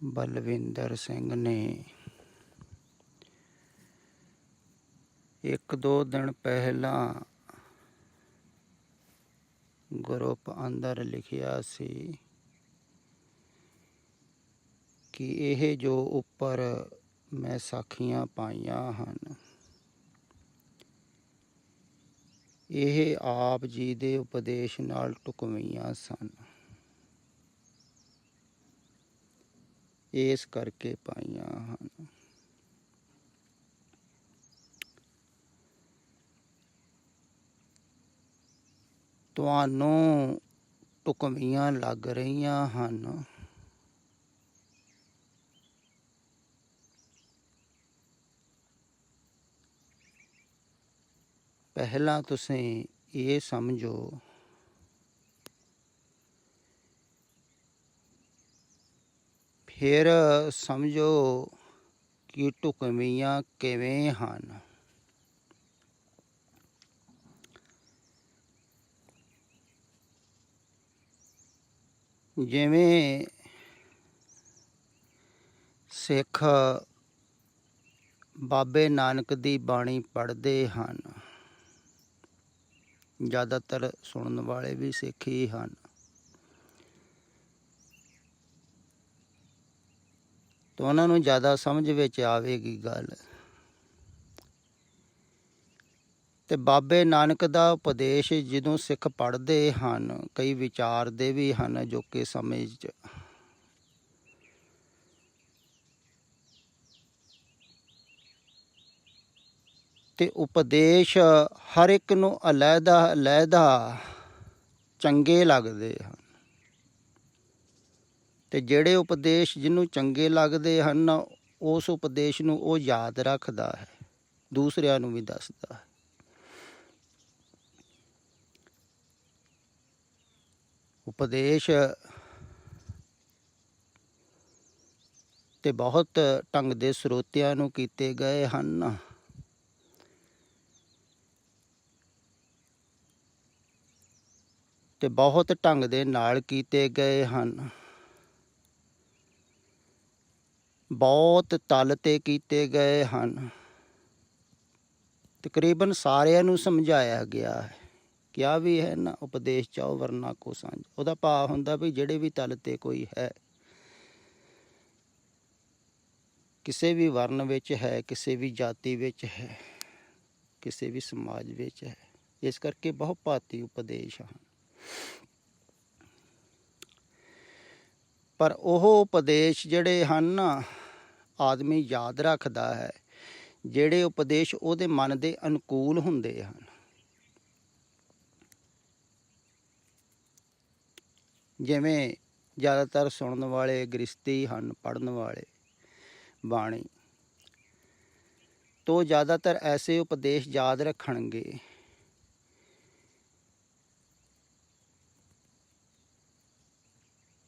ਬਲਵਿੰਦਰ ਸਿੰਘ ਨੇ 1-2 ਦਿਨ ਪਹਿਲਾਂ ਗਰੁੱਪ ਅੰਦਰ ਲਿਖਿਆ ਸੀ ਕਿ ਇਹ ਜੋ ਉੱਪਰ ਮੈਂ ਸਾਖੀਆਂ ਪਾਈਆਂ ਹਨ, ਇਹ ਆਪ ਜੀ ਦੇ ਉਪਦੇਸ਼ ਨਾਲ ਢੁਕਵੀਆਂ ਸਨ, ਇਸ ਕਰਕੇ ਪਾਈਆਂ ਹਨ। ਤੁਹਾਨੂੰ ਢੁਕਵੀਆਂ ਲੱਗ ਰਹੀਆਂ ਹਨ, ਪਹਿਲਾਂ ਤੁਸੀਂ ਇਹ ਸਮਝੋ ਫਿਰ ਸਮਝੋ ਕਿ ਢੁਕਵੀਆਂ ਕਿਵੇਂ ਹਨ। ਜਿਵੇਂ ਸਿੱਖ ਬਾਬੇ ਨਾਨਕ ਦੀ ਬਾਣੀ ਪੜ੍ਹਦੇ ਹਨ, ਜ਼ਿਆਦਾਤਰ ਸੁਣਨ ਵਾਲੇ ਵੀ ਸਿੱਖ ਹੀ ਹਨ, ਤਾਂ ਉਹਨਾਂ ਨੂੰ ਜ਼ਿਆਦਾ ਸਮਝ ਵਿੱਚ ਆਵੇਗੀ ਗੱਲ। ਤੇ ਬਾਬੇ ਨਾਨਕ ਦਾ ਉਪਦੇਸ਼ ਜਦੋਂ ਸਿੱਖ ਪੜ੍ਹਦੇ ਹਨ, ਕਈ ਵਿਚਾਰਦੇ ਵੀ ਹਨ ਅਜੋਕੇ ਸਮੇਂ 'ਚ, ਤੇ ਉਪਦੇਸ਼ ਹਰ ਇੱਕ ਨੂੰ ਅਲੱਗਾ ਚੰਗੇ ਲੱਗਦੇ ਹਨ। ਤੇ ਜਿਹੜੇ ਉਪਦੇਸ਼ ਜਿਹਨੂੰ ਚੰਗੇ ਲੱਗਦੇ ਹਨ, ਉਸ ਉਪਦੇਸ਼ ਨੂੰ ਉਹ ਯਾਦ ਰੱਖਦਾ ਹੈ, ਦੂਸਰਿਆਂ ਨੂੰ ਵੀ ਦੱਸਦਾ ਹੈ। ਉਪਦੇਸ਼ ਤੇ ਬਹੁਤ ਢੰਗ ਦੇ ਸਰੋਤਿਆਂ ਨੂੰ ਕੀਤੇ ਗਏ ਹਨ, ਤੇ ਬਹੁਤ ਢੰਗ ਦੇ ਨਾਲ ਕੀਤੇ ਗਏ ਹਨ, ਬਹੁਤ ਤਲ 'ਤੇ ਕੀਤੇ ਗਏ ਹਨ। ਤਕਰੀਬਨ ਸਾਰਿਆਂ ਨੂੰ ਸਮਝਾਇਆ ਗਿਆ ਹੈ। ਕਿਹਾ ਵੀ ਹੈ ਨਾ, ਉਪਦੇਸ਼ ਚਾਓ ਵਰਨਾ ਕੋ ਸਾਂਝ। ਉਹਦਾ ਭਾਵ ਹੁੰਦਾ ਵੀ ਜਿਹੜੇ ਵੀ ਤਲ 'ਤੇ ਕੋਈ ਹੈ, ਕਿਸੇ ਵੀ ਵਰਨ ਵਿੱਚ ਹੈ, ਕਿਸੇ ਵੀ ਜਾਤੀ ਵਿੱਚ ਹੈ, ਕਿਸੇ ਵੀ ਸਮਾਜ ਵਿੱਚ ਹੈ, ਇਸ ਕਰਕੇ ਬਹੁ ਭਾਂਤੀ ਉਪਦੇਸ਼ ਹਨ। ਪਰ ਉਹ ਉਪਦੇਸ਼ ਜਿਹੜੇ ਹਨ ਨਾ, ਆਦਮੀ ਯਾਦ ਰੱਖਦਾ ਹੈ ਜਿਹੜੇ ਉਪਦੇਸ਼ ਉਹਦੇ ਮਨ ਦੇ ਅਨੁਕੂਲ ਹੁੰਦੇ ਹਨ। ਜਿਵੇਂ ਜ਼ਿਆਦਾਤਰ ਸੁਣਨ ਵਾਲੇ ਗ੍ਰਸਤੀ ਹਨ, ਪੜ੍ਹਨ ਵਾਲੇ ਬਾਣੀ ਤੋਂ ਜ਼ਿਆਦਾਤਰ ਐਸੇ ਉਪਦੇਸ਼ ਯਾਦ ਰੱਖਣਗੇ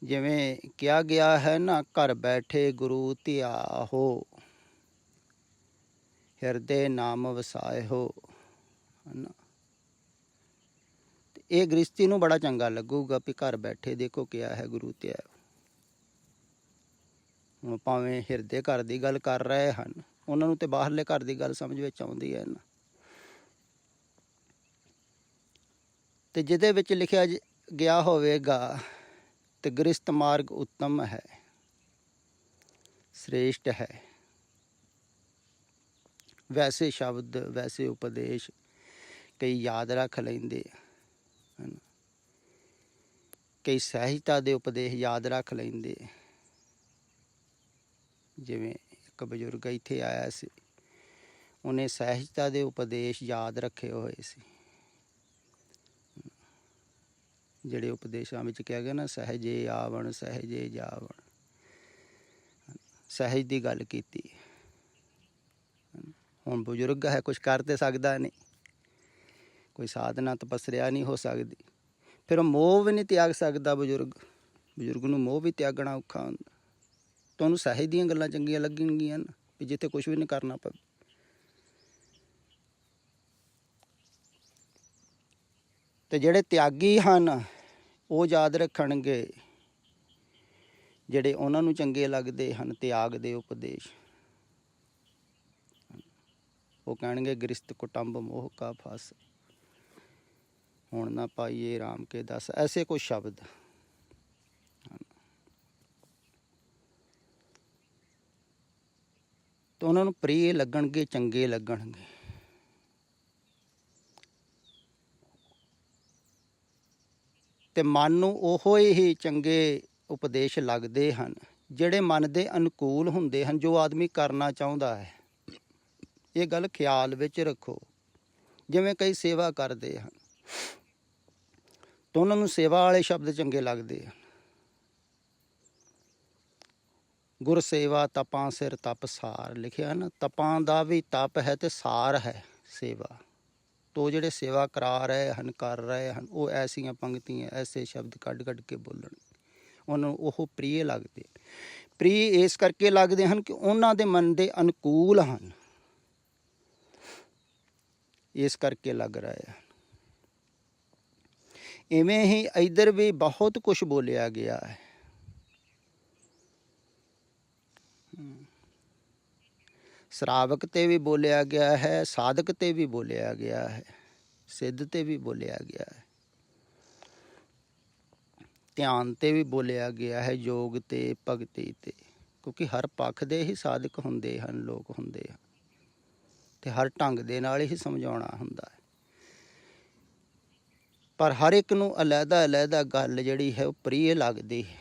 ਜਿਵੇਂ ਕਿਹਾ ਗਿਆ ਹੈ ਨਾ, ਘਰ ਬੈਠੇ ਗੁਰੂ ਧਿਆਹੋ, ਹਿਰਦੇ ਨਾਮ ਵਸਾਇਓ, ਹੈ ਨਾ। ਇਹ ਗ੍ਰਸਤੀ ਨੂੰ ਬੜਾ ਚੰਗਾ ਲੱਗੂਗਾ ਵੀ ਘਰ ਬੈਠੇ ਦੇਖੋ ਕਿਹਾ ਹੈ ਗੁਰੂ ਧਿਆਇਓ। ਹੁਣ ਭਾਵੇਂ ਹਿਰਦੇ ਘਰ ਦੀ ਗੱਲ ਕਰ ਰਹੇ ਹਨ, ਉਹਨਾਂ ਨੂੰ ਤੇ ਬਾਹਰਲੇ ਘਰ ਦੀ ਗੱਲ ਸਮਝ ਵਿੱਚ ਆਉਂਦੀ ਹੈ ਨਾ। ਤੇ ਜਿਹਦੇ ਵਿੱਚ ਲਿਖਿਆ ਗਿਆ ਹੋਵੇਗਾ ਤੇ ਗ੍ਰਸਤ ਮਾਰਗ ਉੱਤਮ ਹੈ, ਸ੍ਰੇਸ਼ਟ ਹੈ, ਵੈਸੇ ਸ਼ਬਦ ਵੈਸੇ ਉਪਦੇਸ਼ ਕਈ ਯਾਦ ਰੱਖ ਲੈਂਦੇ ਹਨ, ਕਈ ਸਹਿਜਤਾ ਦੇ ਉਪਦੇਸ਼ ਯਾਦ ਰੱਖ ਲੈਂਦੇ। ਜਿਵੇਂ ਇੱਕ ਬਜ਼ੁਰਗ ਇੱਥੇ ਆਇਆ ਸੀ, ਉਹਨੇ ਸਹਿਜਤਾ ਦੇ ਉਪਦੇਸ਼ ਯਾਦ ਰੱਖੇ ਹੋਏ ਸੀ, ਜਿਹੜੇ ਉਪਦੇਸ਼ਾਂ ਵਿੱਚ ਕਿਹਾ ਗਿਆ ਨਾ, ਸਹਿਜੇ ਆਵਣ ਸਹਿਜੇ ਜਾਵਣ, ਸਹਿਜ ਦੀ ਗੱਲ ਕੀਤੀ। ਹੁਣ ਬਜ਼ੁਰਗ ਹੈ, ਕੁਛ ਕਰ ਤੇ ਸਕਦਾ ਨਹੀਂ, ਕੋਈ ਸਾਧਨਾ ਤਪੱਸਿਆ ਨਹੀਂ ਹੋ ਸਕਦੀ, ਫਿਰ ਉਹ ਮੋਹ ਵੀ ਨਹੀਂ ਤਿਆਗ ਸਕਦਾ। ਬਜ਼ੁਰਗ ਨੂੰ ਮੋਹ ਵੀ ਤਿਆਗਣਾ ਔਖਾ ਹੁੰਦਾ, ਤਾਂ ਉਹਨੂੰ ਸਹਿਜ ਦੀਆਂ ਗੱਲਾਂ ਚੰਗੀਆਂ ਲੱਗਣਗੀਆਂ ਨਾ, ਵੀ ਜਿੱਥੇ ਕੁਛ ਵੀ ਨਹੀਂ ਕਰਨਾ ਪਵੇ। ਤੇ ਜਿਹੜੇ ਤਿਆਗੀ ਹਨ ਉਹ ਯਾਦ ਰੱਖਣਗੇ ਜਿਹੜੇ ਉਹਨਾਂ ਨੂੰ ਚੰਗੇ ਲੱਗਦੇ ਹਨ ਤਿਆਗ ਦੇ ਉਪਦੇਸ਼। ਉਹ ਕਹਿਣਗੇ ਗ੍ਰਿਸ਼ਤ ਕੁਟੰਬ ਮੋਹ ਕਾ ਫਸ, ਹੁਣ ਨਾ ਪਾਈਏ ਰਾਮ ਕੇ ਦਸ, ਐਸੇ ਕੁਛ ਸ਼ਬਦ। ਤਾਂ ਉਹਨਾਂ ਨੂੰ ਪ੍ਰਿਯ ਲੱਗਣਗੇ, ਚੰਗੇ ਲੱਗਣਗੇ। ਤੇ ਮਨ ਨੂੰ ਉਹੋ ਹੀ ਚੰਗੇ ਉਪਦੇਸ਼ ਲੱਗਦੇ ਹਨ ਜਿਹੜੇ ਮਨ ਦੇ ਅਨੁਕੂਲ ਹੁੰਦੇ ਹਨ, ਜੋ ਆਦਮੀ ਕਰਨਾ ਚਾਹੁੰਦਾ ਹੈ। ਇਹ ਗੱਲ ਖਿਆਲ ਵਿੱਚ ਰੱਖੋ। ਜਿਵੇਂ ਕਈ ਸੇਵਾ ਕਰਦੇ ਹਨ ਤਾਂ ਉਹਨਾਂ ਨੂੰ ਸੇਵਾ ਵਾਲੇ ਸ਼ਬਦ ਚੰਗੇ ਲੱਗਦੇ ਹਨ। ਗੁਰ ਸੇਵਾ ਤਪਾਂ ਸਿਰ ਤਪ ਸਾਰ, ਲਿਖਿਆ ਨਾ, ਤਪਾਂ ਦਾ ਵੀ ਤਪ ਹੈ ਤੇ ਸਾਰ ਹੈ ਸੇਵਾ। ਤੋ ਜਿਹੜੇ ਸੇਵਾ ਕਰਾ ਰਹੇ ਹਨ, ਕਰ ਰਹੇ ਹਨ, ਉਹ ਐਸੀਆਂ ਪੰਕਤੀਆਂ, ਐਸੇ ਸ਼ਬਦ ਕੱਢ ਕੱਢ ਕੇ ਬੋਲਣ, ਉਹਨਾਂ ਨੂੰ ਉਹ ਪ੍ਰਿਯ ਲੱਗਦੇ। ਪ੍ਰਿਯ ਇਸ ਕਰਕੇ ਲੱਗਦੇ ਹਨ ਕਿ ਉਹਨਾਂ ਦੇ ਮਨ ਦੇ ਅਨੁਕੂਲ ਹਨ, ਇਸ ਕਰਕੇ ਲੱਗ ਰਹੇ ਹਨ। ਇਵੇਂ ਹੀ ਇੱਧਰ ਵੀ ਬਹੁਤ ਕੁਛ ਬੋਲਿਆ ਗਿਆ ਹੈ। ਸ਼ਰਾਵਕ ਤੇ ਵੀ ਬੋਲਿਆ ਗਿਆ ਹੈ, ਸਾਧਕ ਤੇ ਵੀ ਬੋਲਿਆ ਗਿਆ ਹੈ, ਸਿੱਧ ਤੇ ਵੀ ਬੋਲਿਆ ਗਿਆ ਹੈ, ਧਿਆਨ ਤੇ ਵੀ ਬੋਲਿਆ ਗਿਆ ਹੈ, ਯੋਗ ਤੇ, ਭਗਤੀ ਤੇ। ਕਿਉਂਕਿ ਹਰ ਪੱਖ ਦੇ ਹੀ ਸਾਧਕ ਹੁੰਦੇ ਹਨ, ਲੋਕ ਹੁੰਦੇ ਹਨ, ਤੇ ਹਰ ਢੰਗ ਦੇ ਨਾਲ ਹੀ ਸਮਝਾਉਣਾ ਹੁੰਦਾ ਹੈ। ਪਰ ਹਰ ਇੱਕ ਨੂੰ ਅਲੱਗਾ ਅਲੱਗਾ ਗੱਲ ਜਿਹੜੀ ਹੈ ਉਹ ਪ੍ਰਿਯ ਲੱਗਦੀ ਹੈ,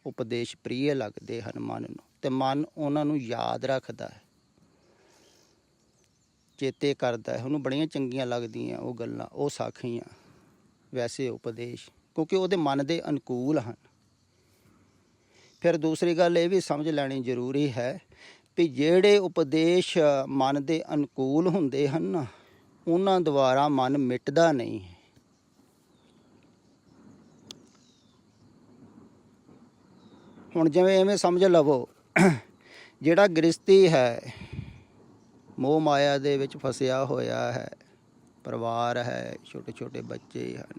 ਉਪਦੇਸ਼ ਪ੍ਰਿਯ ਲੱਗਦੇ ਹਨ ਮਨ ਨੂੰ, ਤੇ ਮਨ ਉਹਨਾਂ ਨੂੰ ਯਾਦ ਰੱਖਦਾ ਹੈ, ਚੇਤੇ ਕਰਦਾ ਹੈ। ਉਹਨੂੰ ਬੜੀਆਂ ਚੰਗੀਆਂ ਲੱਗਦੀਆਂ ਉਹ ਗੱਲਾਂ, ਉਹ ਸਾਖੀਆਂ, ਵੈਸੇ ਉਪਦੇਸ਼, ਕਿਉਂਕਿ ਉਹਦੇ ਮਨ ਦੇ ਅਨੁਕੂਲ ਹਨ। ਫਿਰ ਦੂਸਰੀ ਗੱਲ ਇਹ ਵੀ ਸਮਝ ਲੈਣੀ ਜ਼ਰੂਰੀ ਹੈ ਵੀ ਜਿਹੜੇ ਉਪਦੇਸ਼ ਮਨ ਦੇ ਅਨੁਕੂਲ ਹੁੰਦੇ ਹਨ ਨਾ, ਉਹਨਾਂ ਦੁਆਰਾ ਮਨ ਮਿਟਦਾ ਨਹੀਂ ਹੈ। ਹੁਣ ਜਿਵੇਂ ਐਵੇਂ ਸਮਝ ਲਵੋ, ਜਿਹੜਾ ਗ੍ਰਸਤੀ ਹੈ, ਮੋਹ ਮਾਇਆ ਦੇ ਵਿੱਚ ਫਸਿਆ ਹੋਇਆ ਹੈ, ਪਰਿਵਾਰ ਹੈ, ਛੋਟੇ ਛੋਟੇ ਬੱਚੇ ਹਨ,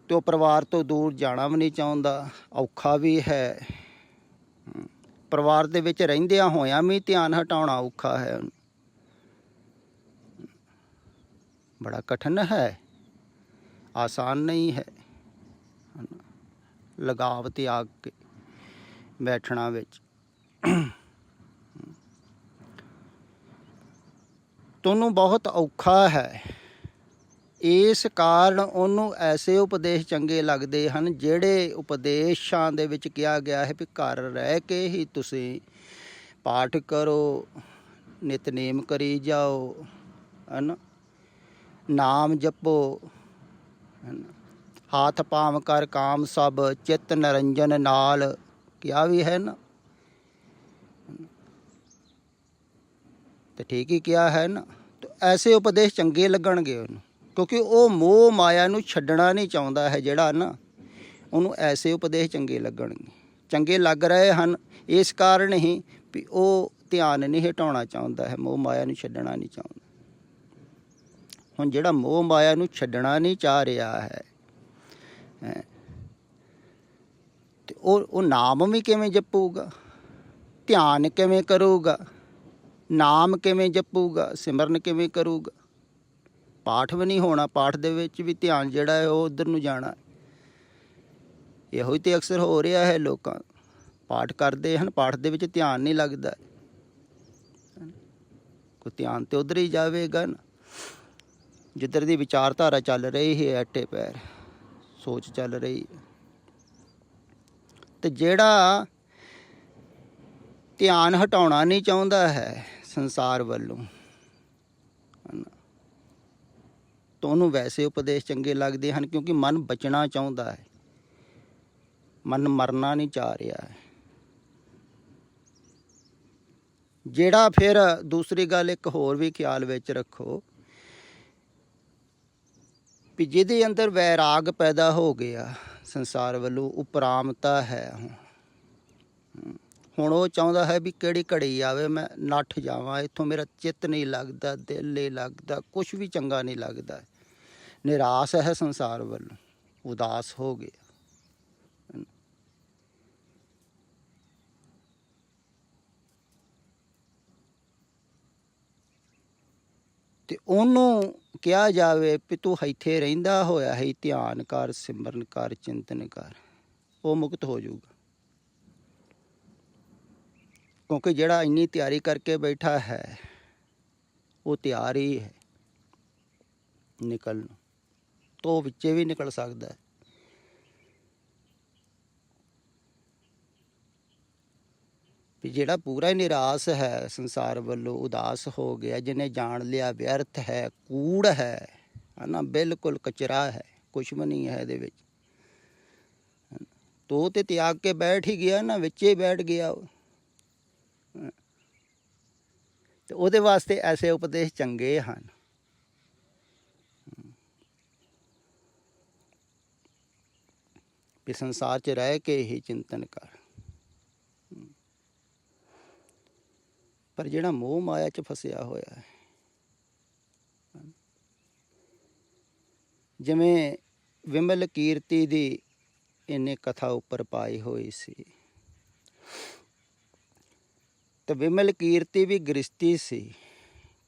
ਤੇ ਉਹ ਪਰਿਵਾਰ ਤੋਂ ਦੂਰ ਜਾਣਾ ਵੀ ਨਹੀਂ ਚਾਹੁੰਦਾ, ਔਖਾ ਵੀ ਹੈ। ਪਰਿਵਾਰ ਦੇ ਵਿੱਚ ਰਹਿੰਦਿਆਂ ਹੋਇਆਂ ਵੀ ਧਿਆਨ ਹਟਾਉਣਾ ਔਖਾ ਹੈ, ਬੜਾ ਕਠਿਨ ਹੈ, ਆਸਾਨ ਨਹੀਂ ਹੈ। ਲਗਾਵ ਤਿਆਗ ਕੇ ਬੈਠਣਾ ਵਿੱਚ ਤੁਹਾਨੂੰ ਬਹੁਤ ਔਖਾ ਹੈ। ਇਸ ਕਾਰਨ ਉਹਨੂੰ ਐਸੇ ਉਪਦੇਸ਼ ਚੰਗੇ ਲੱਗਦੇ ਹਨ ਜਿਹੜੇ ਉਪਦੇਸ਼ਾਂ ਦੇ ਵਿੱਚ ਕਿਹਾ ਗਿਆ ਹੈ ਵੀ ਘਰ ਰਹਿ ਕੇ ਹੀ ਤੁਸੀਂ ਪਾਠ ਕਰੋ, ਨਿਤਨੇਮ ਕਰੀ ਜਾਓ, ਹੈ ਨਾ, ਨਾਮ ਜਪੋ, ਹਾਥ ਪਾਵ ਕਰ ਕਾਮ ਸਭ, ਚਿੱਤ ਨਿਰੰਜਨ ਨਾਲ, ਕਿਹਾ ਵੀ ਹੈ ਨਾ, ਤੇ ਠੀਕ ਹੀ ਕਿਹਾ ਹੈ ਨਾ। ਤੇ ਐਸੇ ਉਪਦੇਸ਼ ਚੰਗੇ ਲੱਗਣਗੇ ਉਹਨੂੰ, ਕਿਉਂਕਿ ਉਹ ਮੋਹ ਮਾਇਆ ਨੂੰ ਛੱਡਣਾ ਨਹੀਂ ਚਾਹੁੰਦਾ ਹੈ ਜਿਹੜਾ ਨਾ, ਉਹਨੂੰ ਐਸੇ ਉਪਦੇਸ਼ ਚੰਗੇ ਲੱਗਣਗੇ। ਚੰਗੇ ਲੱਗ ਰਹੇ ਹਨ ਇਸ ਕਾਰਨ ਹੀ ਵੀ ਉਹ ਧਿਆਨ ਨਹੀਂ ਹਟਾਉਣਾ ਚਾਹੁੰਦਾ ਹੈ, ਮੋਹ ਮਾਇਆ ਨੂੰ ਛੱਡਣਾ ਨਹੀਂ ਚਾਹੁੰਦਾ। ਹੁਣ ਜਿਹੜਾ ਮੋਹ ਮਾਇਆ ਨੂੰ ਛੱਡਣਾ ਨਹੀਂ ਚਾਹ ਰਿਹਾ ਹੈ, ਤੇ ਉਹ ਨਾਮ ਵੀ ਕਿਵੇਂ ਜਪੂਗਾ, ਧਿਆਨ ਕਿਵੇਂ ਕਰੂਗਾ, ਨਾਮ ਕਿਵੇਂ ਜਪੂਗਾ, ਸਿਮਰਨ ਕਿਵੇਂ ਕਰੂਗਾ। ਪਾਠ ਵੀ ਨਹੀਂ ਹੋਣਾ, ਪਾਠ ਦੇ ਵਿੱਚ ਵੀ ਧਿਆਨ ਜਿਹੜਾ ਹੈ ਉਹ ਉੱਧਰ ਨੂੰ ਜਾਣਾ। ਇਹੋ ਹੀ ਤਾਂ ਅਕਸਰ ਹੋ ਰਿਹਾ ਹੈ, ਲੋਕਾਂ ਪਾਠ ਕਰਦੇ ਹਨ, ਪਾਠ ਦੇ ਵਿੱਚ ਧਿਆਨ ਨਹੀਂ ਲੱਗਦਾ, ਕੋਈ ਧਿਆਨ ਤਾਂ ਉੱਧਰ ਹੀ ਜਾਵੇਗਾ ਨਾ ਜਿੱਧਰ ਦੀ ਵਿਚਾਰਧਾਰਾ ਚੱਲ ਰਹੀ ਹੈ, ਐਟੇ ਪੈਰ ਸੋਚ ਚੱਲ ਰਹੀ ਹੈ। ਤੇ ਜਿਹੜਾ ਧਿਆਨ ਹਟਾਉਣਾ ਨਹੀਂ ਚਾਹੁੰਦਾ ਹੈ ਸੰਸਾਰ ਵੱਲੋਂ, ਤਾਂ ਉਹਨੂੰ ਵੈਸੇ ਉਪਦੇਸ਼ ਚੰਗੇ ਲੱਗਦੇ ਹਨ, ਕਿਉਂਕਿ ਮਨ ਬਚਣਾ ਚਾਹੁੰਦਾ ਹੈ, ਮਨ ਮਰਨਾ ਨਹੀਂ ਚਾਹ ਰਿਹਾ ਹੈ। ਜਿਹੜਾ ਫਿਰ ਦੂਸਰੀ ਗੱਲ ਇੱਕ ਹੋਰ ਵੀ ਖਿਆਲ ਵਿੱਚ ਰੱਖੋ ਵੀ ਜਿਹਦੇ ਅੰਦਰ ਵੈਰਾਗ ਪੈਦਾ ਹੋ ਗਿਆ ਸੰਸਾਰ ਵੱਲੋਂ, ਉਪਰਾਮਤਾ ਹੈ, ਹੁਣ ਉਹ ਚਾਹੁੰਦਾ ਹੈ ਵੀ ਕਿਹੜੀ ਘੜੀ ਆਵੇ ਮੈਂ ਨੱਠ ਜਾਵਾਂ ਇੱਥੋਂ, ਮੇਰਾ ਚਿੱਤ ਨਹੀਂ ਲੱਗਦਾ, ਦਿਲ ਨਹੀਂ ਲੱਗਦਾ, ਕੁਛ ਵੀ ਚੰਗਾ ਨਹੀਂ ਲੱਗਦਾ, ਨਿਰਾਸ਼ ਹੈ ਸੰਸਾਰ ਵੱਲੋਂ, ਉਦਾਸ ਹੋ ਗਿਆ। ਤੇ ਉਹਨੂੰ ਕਿਹਾ ਜਾਵੇ ਵੀ ਤੂੰ ਇੱਥੇ ਰਹਿੰਦਾ ਹੋਇਆ ਹੈ, ਧਿਆਨ ਕਰ, ਸਿਮਰਨ ਕਰ, ਚਿੰਤਨ ਕਰ, ਉਹ ਮੁਕਤ ਹੋ ਜਾਊਗਾ। ਕਿਉਂਕਿ ਜਿਹੜਾ ਇੰਨੀ ਤਿਆਰੀ ਕਰਕੇ ਬੈਠਾ ਹੈ ਉਹ ਤਿਆਰ ਹੀ ਹੈ ਨਿਕਲਣ ਨੂੰ, ਤਾਂ ਉਹ ਵਿੱਚੇ ਵੀ ਨਿਕਲ ਸਕਦਾ ਹੈ। ਵੀ ਜਿਹੜਾ ਪੂਰਾ ਹੀ ਨਿਰਾਸ਼ ਹੈ ਸੰਸਾਰ ਵੱਲੋਂ, ਉਦਾਸ ਹੋ ਗਿਆ, ਜਿਹਨੇ ਜਾਣ ਲਿਆ ਵਿਅਰਥ ਹੈ, ਕੂੜ ਹੈ ਨਾ, ਬਿਲਕੁਲ ਕਚਰਾ ਹੈ, ਕੁਛ ਵੀ ਨਹੀਂ ਹੈ ਇਹਦੇ ਵਿੱਚ, ਤੋ ਤੇ ਤਿਆਗ ਕੇ ਬੈਠ ਹੀ ਗਿਆ ਨਾ, ਵਿੱਚੇ ਹੀ ਬੈਠ ਗਿਆ ਉਹ। ਤੇ ਉਹਦੇ ਵਾਸਤੇ ਐਸੇ ਉਪਦੇਸ਼ ਚੰਗੇ ਹਨ। ਵੀ ਸੰਸਾਰ 'ਚ ਰਹਿ ਕੇ ਹੀ ਚਿੰਤਨ ਕਰ। ਪਰ ਜਿਹੜਾ ਮੋਹ ਮਾਇਆ 'ਚ ਫਸਿਆ ਹੋਇਆ ਹੈ, ਜਿਵੇਂ ਵਿਮਲ ਕੀਰਤੀ ਦੀ ਇਹਨੇ ਕਥਾ ਉੱਪਰ ਪਾਈ ਹੋਈ ਸੀ, ਤੇ ਵਿਮਲ ਕੀਰਤੀ ਵੀ ਗ੍ਰਸਤੀ ਸੀ,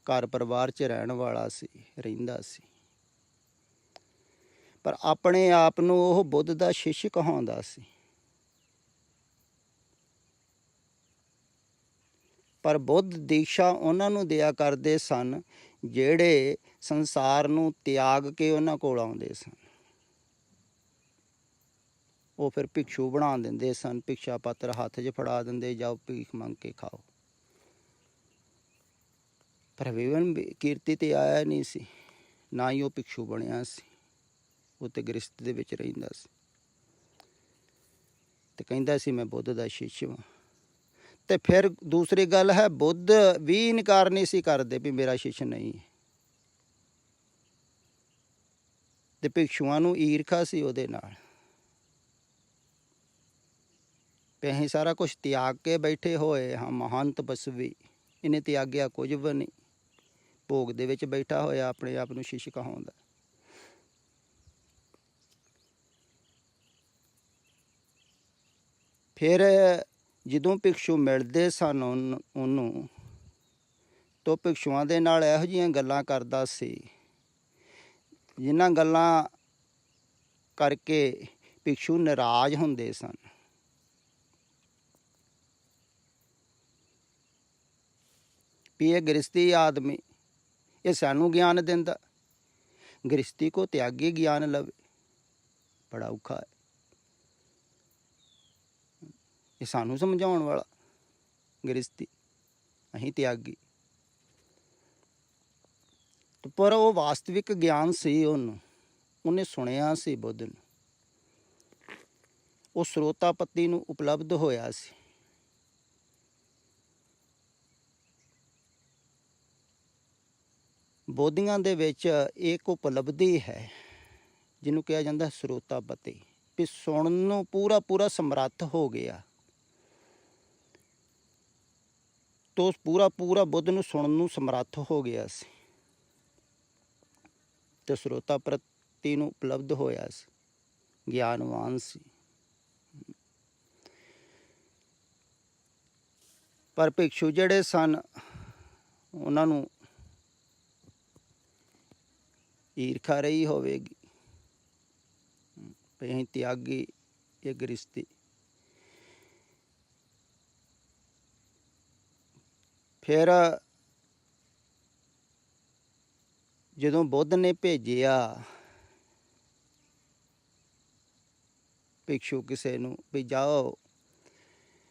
ਘਰ ਪਰਿਵਾਰ 'ਚ ਰਹਿਣ ਵਾਲਾ ਸੀ, ਰਹਿੰਦਾ ਸੀ, ਪਰ ਆਪਣੇ ਆਪ ਨੂੰ ਉਹ ਬੁੱਧ ਦਾ ਸ਼ਿਸ਼ ਕਹਾਉਂਦਾ ਸੀ। ਪਰ ਬੁੱਧ ਦੀਕਸ਼ਾ ਉਹਨਾਂ ਨੂੰ ਦਿਆ ਕਰਦੇ ਸਨ ਜਿਹੜੇ ਸੰਸਾਰ ਨੂੰ ਤਿਆਗ ਕੇ ਉਹਨਾਂ ਕੋਲ ਆਉਂਦੇ ਸਨ। ਉਹ ਫਿਰ ਭਿਕਸ਼ੂ ਬਣਾ ਦਿੰਦੇ ਸਨ, ਭਿਕਸ਼ਾ ਪਾਤਰ ਹੱਥ 'ਚ ਫੜਾ ਦਿੰਦੇ, ਜਾਓ ਭੀਖ ਮੰਗ ਕੇ ਖਾਓ। ਪਰ ਵਿਮਲ ਕੀਰਤੀ ਤੇ ਆਇਆ ਨਹੀਂ ਸੀ, ਨਾ ਹੀ ਉਹ ਭਿਕਸ਼ੂ ਬਣਿਆ ਸੀ, ਉਹ ਤੇ ਗ੍ਰਸਤੀ ਦੇ ਵਿੱਚ ਰਹਿੰਦਾ ਸੀ ਤੇ ਕਹਿੰਦਾ ਸੀ ਮੈਂ ਬੁੱਧ ਦਾ ਸ਼ਿਸ਼ ਹਾਂ। ਤੇ ਫਿਰ ਦੂਸਰੀ ਗੱਲ ਹੈ, ਬੁੱਧ ਵੀ ਇਨਕਾਰ ਨਹੀਂ ਸੀ ਕਰਦੇ ਵੀ ਮੇਰਾ ਸ਼ਿਸ਼ ਨਹੀਂ ਹੈ। ਤੇ ਭਿਕਸ਼ੂਆਂ ਨੂੰ ਈਰਖਾ ਸੀ ਉਹਦੇ ਨਾਲ, ਵੀ ਅਸੀਂ ਸਾਰਾ ਕੁਛ ਤਿਆਗ ਕੇ ਬੈਠੇ ਹੋਏ ਹਾਂ, ਮਹਾਨ ਤਪਸਵੀ, ਇਹਨੇ ਤਿਆਗਿਆ ਕੁਝ ਵੀ ਨਹੀਂ, ਭੋਗ ਦੇ ਵਿੱਚ ਬੈਠਾ ਹੋਇਆ ਆਪਣੇ ਆਪ ਨੂੰ ਸ਼ਿਸ਼ ਕਹਾਉਂਦਾ। ਫਿਰ ਜਦੋਂ ਭਿਕਸ਼ੂ ਮਿਲਦੇ ਸਨ ਉਹਨੂੰ, ਤਾਂ ਭਿਕਸ਼ੂਆਂ ਦੇ ਨਾਲ ਇਹੋ ਜਿਹੀਆਂ ਗੱਲਾਂ ਕਰਦਾ ਸੀ ਜਿਨ੍ਹਾਂ ਗੱਲਾਂ ਕਰਕੇ ਭਿਕਸ਼ੂ ਨਾਰਾਜ਼ ਹੁੰਦੇ ਸਨ। ਵੀ ਇਹ ਗ੍ਰਸਤੀ ਆਦਮੀ, ਇਹ ਸਾਨੂੰ ਗਿਆਨ ਦਿੰਦਾ, ਗ੍ਰਸਤੀ ਕੋ ਤਿਆਗੀ ਗਿਆਨ ਲਵੇ, ਬੜਾ ਔਖਾ ਹੈ। ਇਹ ਸਾਨੂੰ ਸਮਝਾਉਣ ਵਾਲਾ ਗ੍ਰਸਤੀ, ਅਸੀਂ ਤਿਆਗੀ। ਪਰ ਉਹ ਵਾਸਤਵਿਕ ਗਿਆਨ ਸੀ ਉਹਨੂੰ, ਉਹਨੇ ਸੁਣਿਆ ਸੀ ਬੁੱਧ ਨੂੰ, ਉਹ ਸਰੋਤਾਪਤੀ ਨੂੰ ਉਪਲਬਧ ਹੋਇਆ ਸੀ। ਬੋਧੀਆਂ ਦੇ ਵਿੱਚ ਇੱਕ ਉਪਲਬਧੀ ਹੈ ਜਿਹਨੂੰ ਕਿਹਾ ਜਾਂਦਾ ਸਰੋਤਾਪਤੀ, ਵੀ ਸੁਣਨ ਨੂੰ ਪੂਰਾ ਸਮਰੱਥ ਹੋ ਗਿਆ। ਤੋ ਪੂਰਾ ਬੁੱਧ ਨੂੰ ਸੁਣਨ ਨੂੰ ਸਮਰੱਥ ਹੋ ਗਿਆ ਸੀ ਤੇ ਸਰੋਤਾਪਤੀ ਨੂੰ ਉਪਲਬਧ ਹੋਇਆ ਸੀ, ਗਿਆਨਵਾਨ ਸੀ। ਪਰ ਭਿਕਸ਼ੂ ਜਿਹੜੇ ਸਨ ਉਹਨਾਂ ਨੂੰ ਈਰਖਾ ਰਹੀ ਹੋਵੇਗੀ ਵੀ ਅਸੀਂ ਤਿਆਗੀ, ਇਹ ਗ੍ਰਸਤੀ। ਫਿਰ ਜਦੋਂ ਬੁੱਧ ਨੇ ਭੇਜਿਆ ਭਿਕਸ਼ੂ ਕਿਸੇ ਨੂੰ ਵੀ ਜਾਓ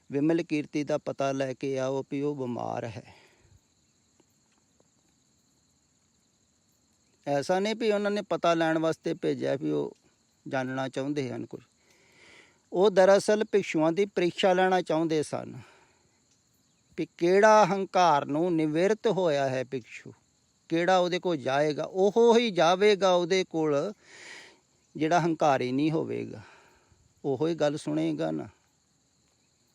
ਵਿਮਲ ਕੀਰਤੀ ਦਾ ਪਤਾ ਲੈ ਕੇ ਆਓ ਵੀ ਉਹ ਬਿਮਾਰ ਹੈ, ਐਸਾ ਨਹੀਂ ਵੀ ਉਹਨਾਂ ਨੇ ਪਤਾ ਲੈਣ ਵਾਸਤੇ ਭੇਜਿਆ ਵੀ ਉਹ ਜਾਣਨਾ ਚਾਹੁੰਦੇ ਹਨ ਕੁਝ, ਉਹ ਦਰਅਸਲ ਭਿਕਸ਼ੂਆਂ ਦੀ ਪ੍ਰੀਖਿਆ ਲੈਣਾ ਚਾਹੁੰਦੇ ਸਨ ਵੀ ਕਿਹੜਾ ਹੰਕਾਰ ਨੂੰ ਨਿਵਿਰਤ ਹੋਇਆ ਹੈ ਭਿਕਸ਼ੂ, ਕਿਹੜਾ ਉਹਦੇ ਕੋਲ ਜਾਏਗਾ। ਉਹ ਹੀ ਜਾਵੇਗਾ ਉਹਦੇ ਕੋਲ ਜਿਹੜਾ ਹੰਕਾਰੀ ਨਹੀਂ ਹੋਵੇਗਾ, ਉਹੋ ਹੀ ਗੱਲ ਸੁਣੇਗਾ ਨਾ,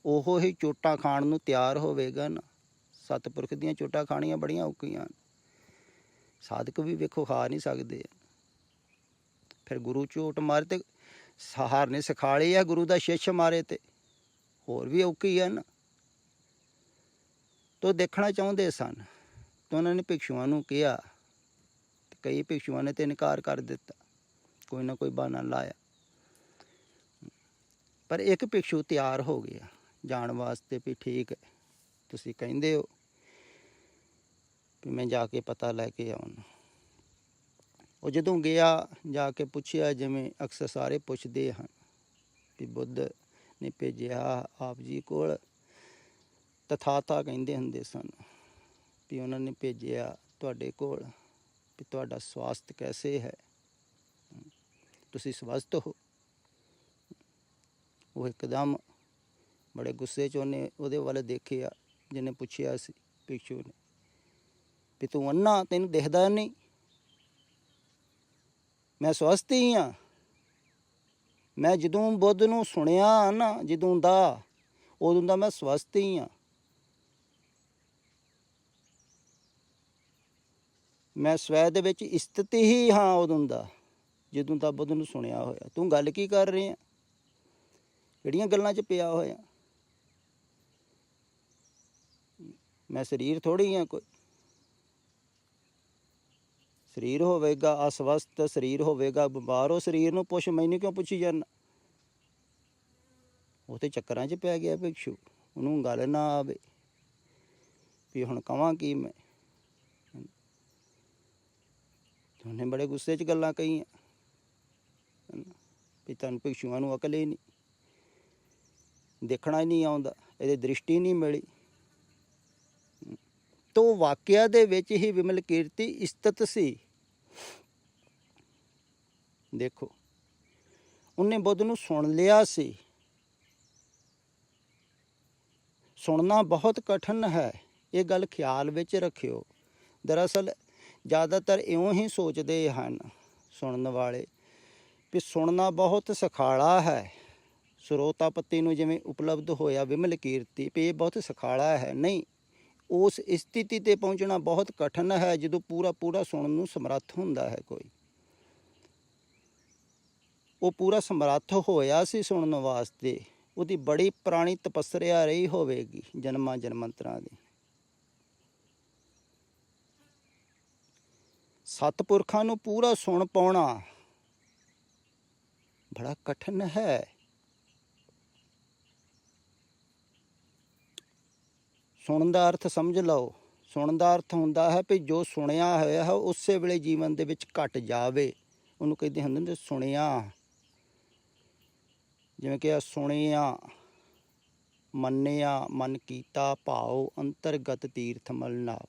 ਉਹੋ ਹੀ ਚੋਟਾਂ ਖਾਣ ਨੂੰ ਤਿਆਰ ਹੋਵੇਗਾ ਨਾ। ਸਤਿਪੁਰਖ ਦੀਆਂ ਚੋਟਾਂ ਖਾਣੀਆਂ ਬੜੀਆਂ ਔਖੀਆਂ, ਸਾਧਕ ਵੀ ਵੇਖੋ ਖਾ ਨਹੀਂ ਸਕਦੇ। ਫਿਰ ਗੁਰੂ ਝੂਟ ਮਾਰੇ ਤੇ ਸਹਾਰ ਨੇ ਸਿਖਾ ਲਈ ਆ, ਗੁਰੂ ਦਾ ਸ਼ਿਸ਼ ਮਾਰੇ ਤੇ ਹੋਰ ਵੀ ਔਖੀ ਆ ਨਾ। ਤੋ ਦੇਖਣਾ ਚਾਹੁੰਦੇ ਸਨ ਤਾਂ ਉਹਨਾਂ ਨੇ ਭਿਕਸ਼ੂਆਂ ਨੂੰ ਕਿਹਾ, ਤੇ ਕਈ ਭਿਕਸ਼ੂਆਂ ਨੇ ਤੇ ਇਨਕਾਰ ਕਰ ਦਿੱਤਾ, ਕੋਈ ਨਾ ਕੋਈ ਬਹਾਨਾ ਲਾਇਆ। ਪਰ ਇੱਕ ਭਿਕਸ਼ੂ ਤਿਆਰ ਹੋ ਗਿਆ ਜਾਣ ਵਾਸਤੇ ਵੀ ਠੀਕ ਹੈ, ਤੁਸੀਂ ਕਹਿੰਦੇ ਹੋ ਵੀ ਮੈਂ ਜਾ ਕੇ ਪਤਾ ਲੈ ਕੇ ਆਉਣਾ। ਉਹ ਜਦੋਂ ਗਿਆ, ਜਾ ਕੇ ਪੁੱਛਿਆ ਜਿਵੇਂ ਅਕਸਰ ਸਾਰੇ ਪੁੱਛਦੇ ਹਨ ਵੀ ਬੁੱਧ ਨੇ ਭੇਜਿਆ ਆਪ ਜੀ ਕੋਲ, ਤਥਾਤਾ ਕਹਿੰਦੇ ਹੁੰਦੇ ਸਨ ਵੀ ਉਹਨਾਂ ਨੇ ਭੇਜਿਆ ਤੁਹਾਡੇ ਕੋਲ ਵੀ ਤੁਹਾਡਾ ਸਵਾਸਥ ਕੈਸੇ ਹੈ, ਤੁਸੀਂ ਸਵਸਥ ਹੋ। ਉਹ ਇੱਕਦਮ ਬੜੇ ਗੁੱਸੇ 'ਚ ਉਹਦੇ ਵੱਲ ਦੇਖਿਆ ਜਿਹਨੇ ਪੁੱਛਿਆ ਸੀ ਭਿਕਸ਼ੂ ਨੇ ਵੀ ਤੂੰ ਅੰਨਾ, ਤੈਨੂੰ ਦਿਖਦਾ ਨਹੀਂ, ਮੈਂ ਸਵਸਥ ਹੀ ਹਾਂ। ਮੈਂ ਜਦੋਂ ਬੁੱਧ ਨੂੰ ਸੁਣਿਆ ਨਾ, ਜਦੋਂ ਦਾ ਉਦੋਂ ਦਾ ਮੈਂ ਸਵਸਥ ਹੀ ਹਾਂ। ਮੈਂ ਸਵੈ ਦੇ ਵਿੱਚ ਸਥਿਤ ਹੀ ਹਾਂ ਉਦੋਂ ਦਾ, ਜਦੋਂ ਦਾ ਬੁੱਧ ਨੂੰ ਸੁਣਿਆ ਹੋਇਆ। ਤੂੰ ਗੱਲ ਕੀ ਕਰ ਰਿਹਾ, ਕਿਹੜੀਆਂ ਗੱਲਾਂ 'ਚ ਪਿਆ ਹੋਇਆ? ਮੈਂ ਸਰੀਰ ਥੋੜ੍ਹੀ ਹਾਂ ਕੋਈ। ਸਰੀਰ ਹੋਵੇਗਾ ਅਸਵਸਥ, ਸਰੀਰ ਹੋਵੇਗਾ ਬਿਮਾਰ, ਉਹ ਸਰੀਰ ਨੂੰ ਪੁੱਛ, ਮੈਨੂੰ ਕਿਉਂ ਪੁੱਛੀ ਜਾਂਦਾ? ਉਹ ਤੇ ਚੱਕਰਾਂ 'ਚ ਪੈ ਗਿਆ ਭਿਕਸ਼ੂ, ਉਹਨੂੰ ਗੱਲ ਨਾ ਆਵੇ ਵੀ ਹੁਣ ਕਹਾਂ ਕੀ ਮੈਂ। ਉਹਨੇ ਬੜੇ ਗੁੱਸੇ 'ਚ ਗੱਲਾਂ ਕਹੀਆਂ ਵੀ ਤੁਹਾਨੂੰ ਭਿਕਸ਼ੂਆਂ ਨੂੰ ਅਕਲ ਹੀ ਨਹੀਂ, ਦੇਖਣਾ ਹੀ ਨਹੀਂ ਆਉਂਦਾ, ਇਹਦੀ ਦ੍ਰਿਸ਼ਟੀ ਨਹੀਂ ਮਿਲੀ। ਤੋ ਵਾਕਿਆ ਦੇ ਵਿੱਚ ਹੀ ਵਿਮਲ ਕੀਰਤੀ ਸਥਿਤ ਸੀ। ਦੇਖੋ, ਉਹਨੇ ਬੁੱਧ ਨੂੰ ਸੁਣ ਲਿਆ ਸੀ। ਸੁਣਨਾ ਬਹੁਤ ਕਠਿਨ ਹੈ, ਇਹ ਗੱਲ ਖਿਆਲ ਵਿੱਚ ਰੱਖਿਓ। ਦਰਅਸਲ ਜ਼ਿਆਦਾਤਰ ਇਉਂ ਹੀ ਸੋਚਦੇ ਹਨ ਸੁਣਨ ਵਾਲੇ ਵੀ ਸੁਣਨਾ ਬਹੁਤ ਸੁਖਾਲਾ ਹੈ। ਸਰੋਤਾਪਤੀ ਨੂੰ ਜਿਵੇਂ ਉਪਲਬਧ ਹੋਇਆ ਵਿਮਲ ਕੀਰਤੀ ਵੀ ਇਹ ਬਹੁਤ ਸੁਖਾਲਾ ਹੈ, ਨਹੀਂ, ਉਸ ਸਥਿਤੀ 'ਤੇ ਪਹੁੰਚਣਾ ਬਹੁਤ ਕਠਿਨ ਹੈ ਜਦੋਂ ਪੂਰਾ ਪੂਰਾ ਸੁਣਨ ਨੂੰ ਸਮਰੱਥ ਹੁੰਦਾ ਹੈ ਕੋਈ। ਉਹ ਪੂਰਾ ਸਮਰੱਥ ਹੋਇਆ ਸੀ ਸੁਣਨ ਵਾਸਤੇ, ਉਹਦੀ ਬੜੀ ਪੁਰਾਣੀ ਤਪੱਸਿਆ ਰਹੀ ਹੋਵੇਗੀ ਜਨਮਾਂ ਜਨਮਾਂਤਰਾਂ ਦੀ। ਸਤਿਪੁਰਖਾਂ ਨੂੰ ਪੂਰਾ ਸੁਣ ਪਾਉਣਾ ਬੜਾ ਕਠਿਨ ਹੈ। ਸੁਣਨ ਦਾ ਅਰਥ ਸਮਝ ਲਓ। ਸੁਣਨ ਦਾ ਅਰਥ ਹੁੰਦਾ ਹੈ ਵੀ ਜੋ ਸੁਣਿਆ ਹੋਇਆ ਹੈ ਉਸੇ ਵੇਲੇ ਜੀਵਨ ਦੇ ਵਿੱਚ ਘਟ ਜਾਵੇ, ਉਹਨੂੰ ਕਹਿੰਦੇ ਹੁੰਦੇ ਨੇ ਸੁਣਿਆ। ਜਿਵੇਂ ਕਿ ਸੁਣਿਆ, ਮੰਨਿਆ, ਮਨ ਕੀਤਾ ਭਾਉ ਅੰਤਰਗਤ ਤੀਰਥ ਮਲ ਨਾਵ।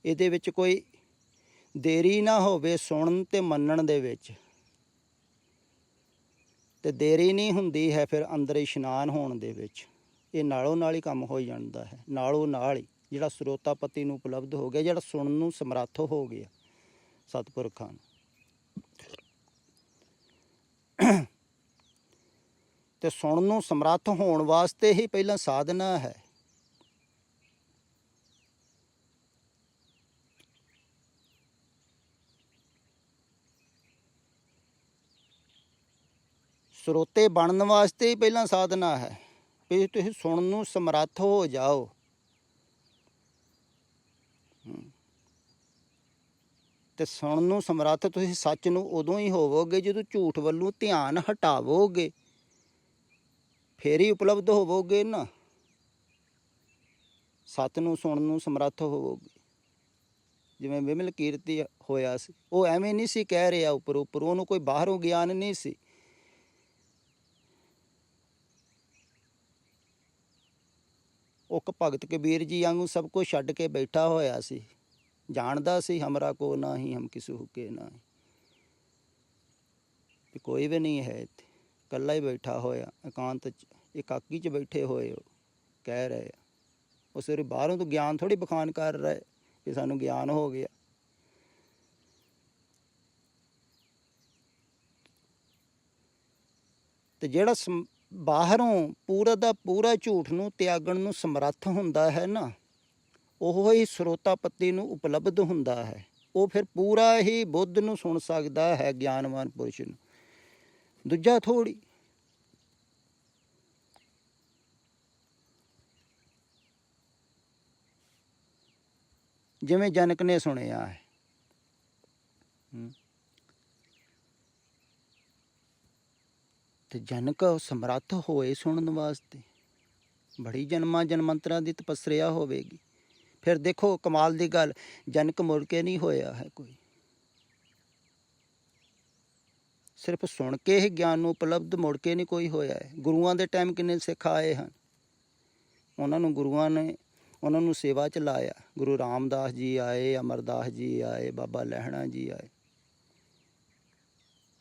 ਇਹਦੇ ਵਿੱਚ ਕੋਈ ਦੇਰੀ ਨਾ ਹੋਵੇ ਸੁਣਨ ਤੇ ਮੰਨਣ ਦੇ ਵਿੱਚ, ਤੇ ਦੇਰੀ ਨਹੀਂ ਹੁੰਦੀ ਹੈ ਫਿਰ ਅੰਦਰ ਇਸ਼ਨਾਨ ਹੋਣ ਦੇ ਵਿੱਚ। ਇਹ ਨਾਲੋਂ ਨਾਲ ਹੀ ਕੰਮ ਹੋ ਜਾਂਦਾ ਹੈ, ਨਾਲੋਂ ਨਾਲ ਹੀ ਜਿਹੜਾ ਸਰੋਤਾਪਤੀ ਨੂੰ ਉਪਲਬਧ ਹੋ ਗਿਆ, ਜਿਹੜਾ ਸੁਣਨ ਨੂੰ ਸਮਰੱਥ ਹੋ ਗਿਆ ਸਤਿਪੁਰਖਾਂ ਨੂੰ। ਤੇ ਸੁਣਨ ਨੂੰ ਸਮਰੱਥ ਹੋਣ ਵਾਸਤੇ ਹੀ ਪਹਿਲਾਂ ਸਾਧਨਾ ਹੈ। ਸਰੋਤੇ ਬਣਨ ਵਾਸਤੇ ਹੀ ਪਹਿਲਾਂ ਸਾਧਨਾ ਹੈ ਵੀ ਤੁਸੀਂ ਸੁਣਨ ਨੂੰ ਸਮਰੱਥ ਹੋ ਜਾਓ। ਤੇ ਸੁਣਨ ਨੂੰ ਸਮਰੱਥ ਤੁਸੀਂ ਸੱਚ ਨੂੰ ਉਦੋਂ ਹੀ ਹੋਵੋਗੇ ਜਦੋਂ ਝੂਠ ਵੱਲੋਂ ਧਿਆਨ ਹਟਾਵੋਗੇ, ਫੇਰ ਹੀ ਉਪਲਬਧ ਹੋਵੋਗੇ ਨਾ। ਸੱਚ ਨੂੰ ਸੁਣਨ ਨੂੰ ਸਮਰੱਥ ਹੋਵੋਗੇ। ਜਿਵੇਂ ਵਿਮਲ ਕੀਰਤੀ ਹੋਇਆ ਸੀ, ਉਹ ਐਵੇਂ ਨਹੀਂ ਸੀ ਕਹਿ ਰਿਹਾ ਉੱਪਰ ਉੱਪਰ, ਉਹਨੂੰ ਕੋਈ ਬਾਹਰੋਂ ਗਿਆਨ ਨਹੀਂ ਸੀ। ਉਹ ਭਗਤ ਕਬੀਰ ਜੀ ਵਾਂਗੂ ਸਭ ਕੁਝ ਛੱਡ ਕੇ ਬੈਠਾ ਹੋਇਆ ਸੀ, ਜਾਣਦਾ ਸੀ ਹਮਰਾ ਕੋ ਨਾ ਹੀ ਹਮ ਕਿਸੂ ਹੁਕੇ ਨਾ ਹੀ, ਵੀ ਕੋਈ ਵੀ ਨਹੀਂ ਹੈ ਇੱਥੇ, ਇਕੱਲਾ ਹੀ ਬੈਠਾ ਹੋਇਆ ਇਕਾਂਤ 'ਚ, ਇਕਾਕੀ 'ਚ ਬੈਠੇ ਹੋਏ ਉਹ ਕਹਿ ਰਹੇ ਆ। ਉਹ ਸਿਰ ਬਾਹਰੋਂ ਤੋਂ ਗਿਆਨ ਥੋੜ੍ਹੀ ਬਖਾਨ ਕਰ ਰਹੇ ਵੀ ਸਾਨੂੰ ਗਿਆਨ ਹੋ ਗਿਆ। ਤੇ ਜਿਹੜਾ ਬਾਹਰੋਂ ਪੂਰਾ ਦਾ ਪੂਰਾ ਝੂਠ ਨੂੰ ਤਿਆਗਣ ਨੂੰ ਸਮਰੱਥ ਹੁੰਦਾ ਹੈ ਨਾ, ਉਹ ਹੀ ਸਰੋਤਾਪਤੀ ਨੂੰ ਉਪਲਬਧ ਹੁੰਦਾ ਹੈ। ਉਹ ਫਿਰ ਪੂਰਾ ਹੀ ਬੁੱਧ ਨੂੰ ਸੁਣ ਸਕਦਾ ਹੈ, ਗਿਆਨਵਾਨ ਪੁਰਸ਼ ਨੂੰ, ਦੂਜਾ ਥੋੜ੍ਹੀ। ਜਿਵੇਂ ਜਨਕ ਨੇ ਸੁਣਿਆ ਹੈ, ਤੇ ਜਨਕ ਸਮਰੱਥ ਹੋਏ ਸੁਣਨ ਵਾਸਤੇ। ਬੜੀ ਜਨਮਾਂ ਜਨਮੰਤਰਾਂ ਦੀ ਤਪੱਸਿਆ ਹੋਵੇਗੀ। ਫਿਰ ਦੇਖੋ ਕਮਾਲ ਦੀ ਗੱਲ, ਜਨਕ ਮੁੜ ਕੇ ਨਹੀਂ ਹੋਇਆ ਹੈ ਕੋਈ, ਸਿਰਫ ਸੁਣ ਕੇ ਹੀ ਗਿਆਨ ਨੂੰ ਉਪਲਬਧ, ਮੁੜ ਕੇ ਨਹੀਂ ਕੋਈ ਹੋਇਆ ਹੈ। ਗੁਰੂਆਂ ਦੇ ਟਾਈਮ ਕਿੰਨੇ ਸਿੱਖ ਆਏ ਹਨ, ਉਹਨਾਂ ਨੂੰ ਗੁਰੂਆਂ ਨੇ ਉਹਨਾਂ ਨੂੰ ਸੇਵਾ 'ਚ ਲਾਇਆ। ਗੁਰੂ ਰਾਮਦਾਸ ਜੀ ਆਏ, ਅਮਰਦਾਸ ਜੀ ਆਏ, ਬਾਬਾ ਲਹਿਣਾ ਜੀ ਆਏ,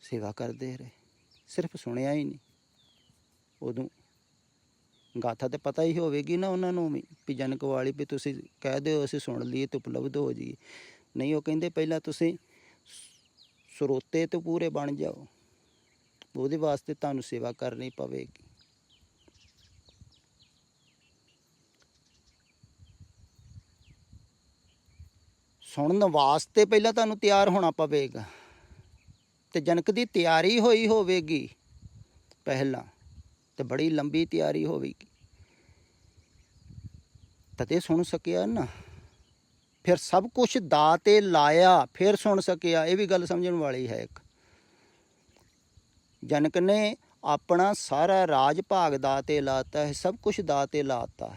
ਸੇਵਾ ਕਰਦੇ ਰਹੇ, ਸਿਰਫ ਸੁਣਿਆ ਹੀ ਨਹੀਂ। ਉਦੋਂ ਗਾਥਾ ਤਾਂ ਪਤਾ ਹੀ ਹੋਵੇਗੀ ਨਾ ਉਹਨਾਂ ਨੂੰ ਵੀ ਜਨਕ ਵਾਲੀ, ਵੀ ਤੁਸੀਂ ਕਹਿ ਦਿਓ ਅਸੀਂ ਸੁਣ ਲਈਏ ਅਤੇ ਉਪਲਬਧ ਹੋ ਜਾਈਏ। ਨਹੀਂ, ਉਹ ਕਹਿੰਦੇ ਪਹਿਲਾਂ ਤੁਸੀਂ ਸਰੋਤੇ ਤੋਂ ਪੂਰੇ ਬਣ ਜਾਓ, ਉਹਦੇ ਵਾਸਤੇ ਤੁਹਾਨੂੰ ਸੇਵਾ ਕਰਨੀ ਪਵੇਗੀ। ਸੁਣਨ ਵਾਸਤੇ ਪਹਿਲਾਂ ਤੁਹਾਨੂੰ ਤਿਆਰ ਹੋਣਾ ਪਵੇਗਾ, ਅਤੇ ਜਨਕ ਦੀ ਤਿਆਰੀ ਹੋਈ ਹੋਵੇਗੀ ਪਹਿਲਾਂ, ਤੇ ਬੜੀ ਲੰਬੀ ਤਿਆਰੀ ਹੋਵੇਗੀ, ਤਦੇ ਸੁਣ ਸਕਿਆ ਨਾ। ਫਿਰ ਸਭ ਕੁਛ ਦਾਅ 'ਤੇ ਲਾਇਆ, ਫਿਰ ਸੁਣ ਸਕਿਆ। ਇਹ ਵੀ ਗੱਲ ਸਮਝਣ ਵਾਲੀ ਹੈ ਇੱਕ। ਜਨਕ ਨੇ ਆਪਣਾ ਸਾਰਾ ਰਾਜ ਭਾਗ ਦਾਅ 'ਤੇ ਲਾਤਾ ਹੈ, ਸਭ ਕੁਛ ਦਾਅ 'ਤੇ ਲਾਤਾ,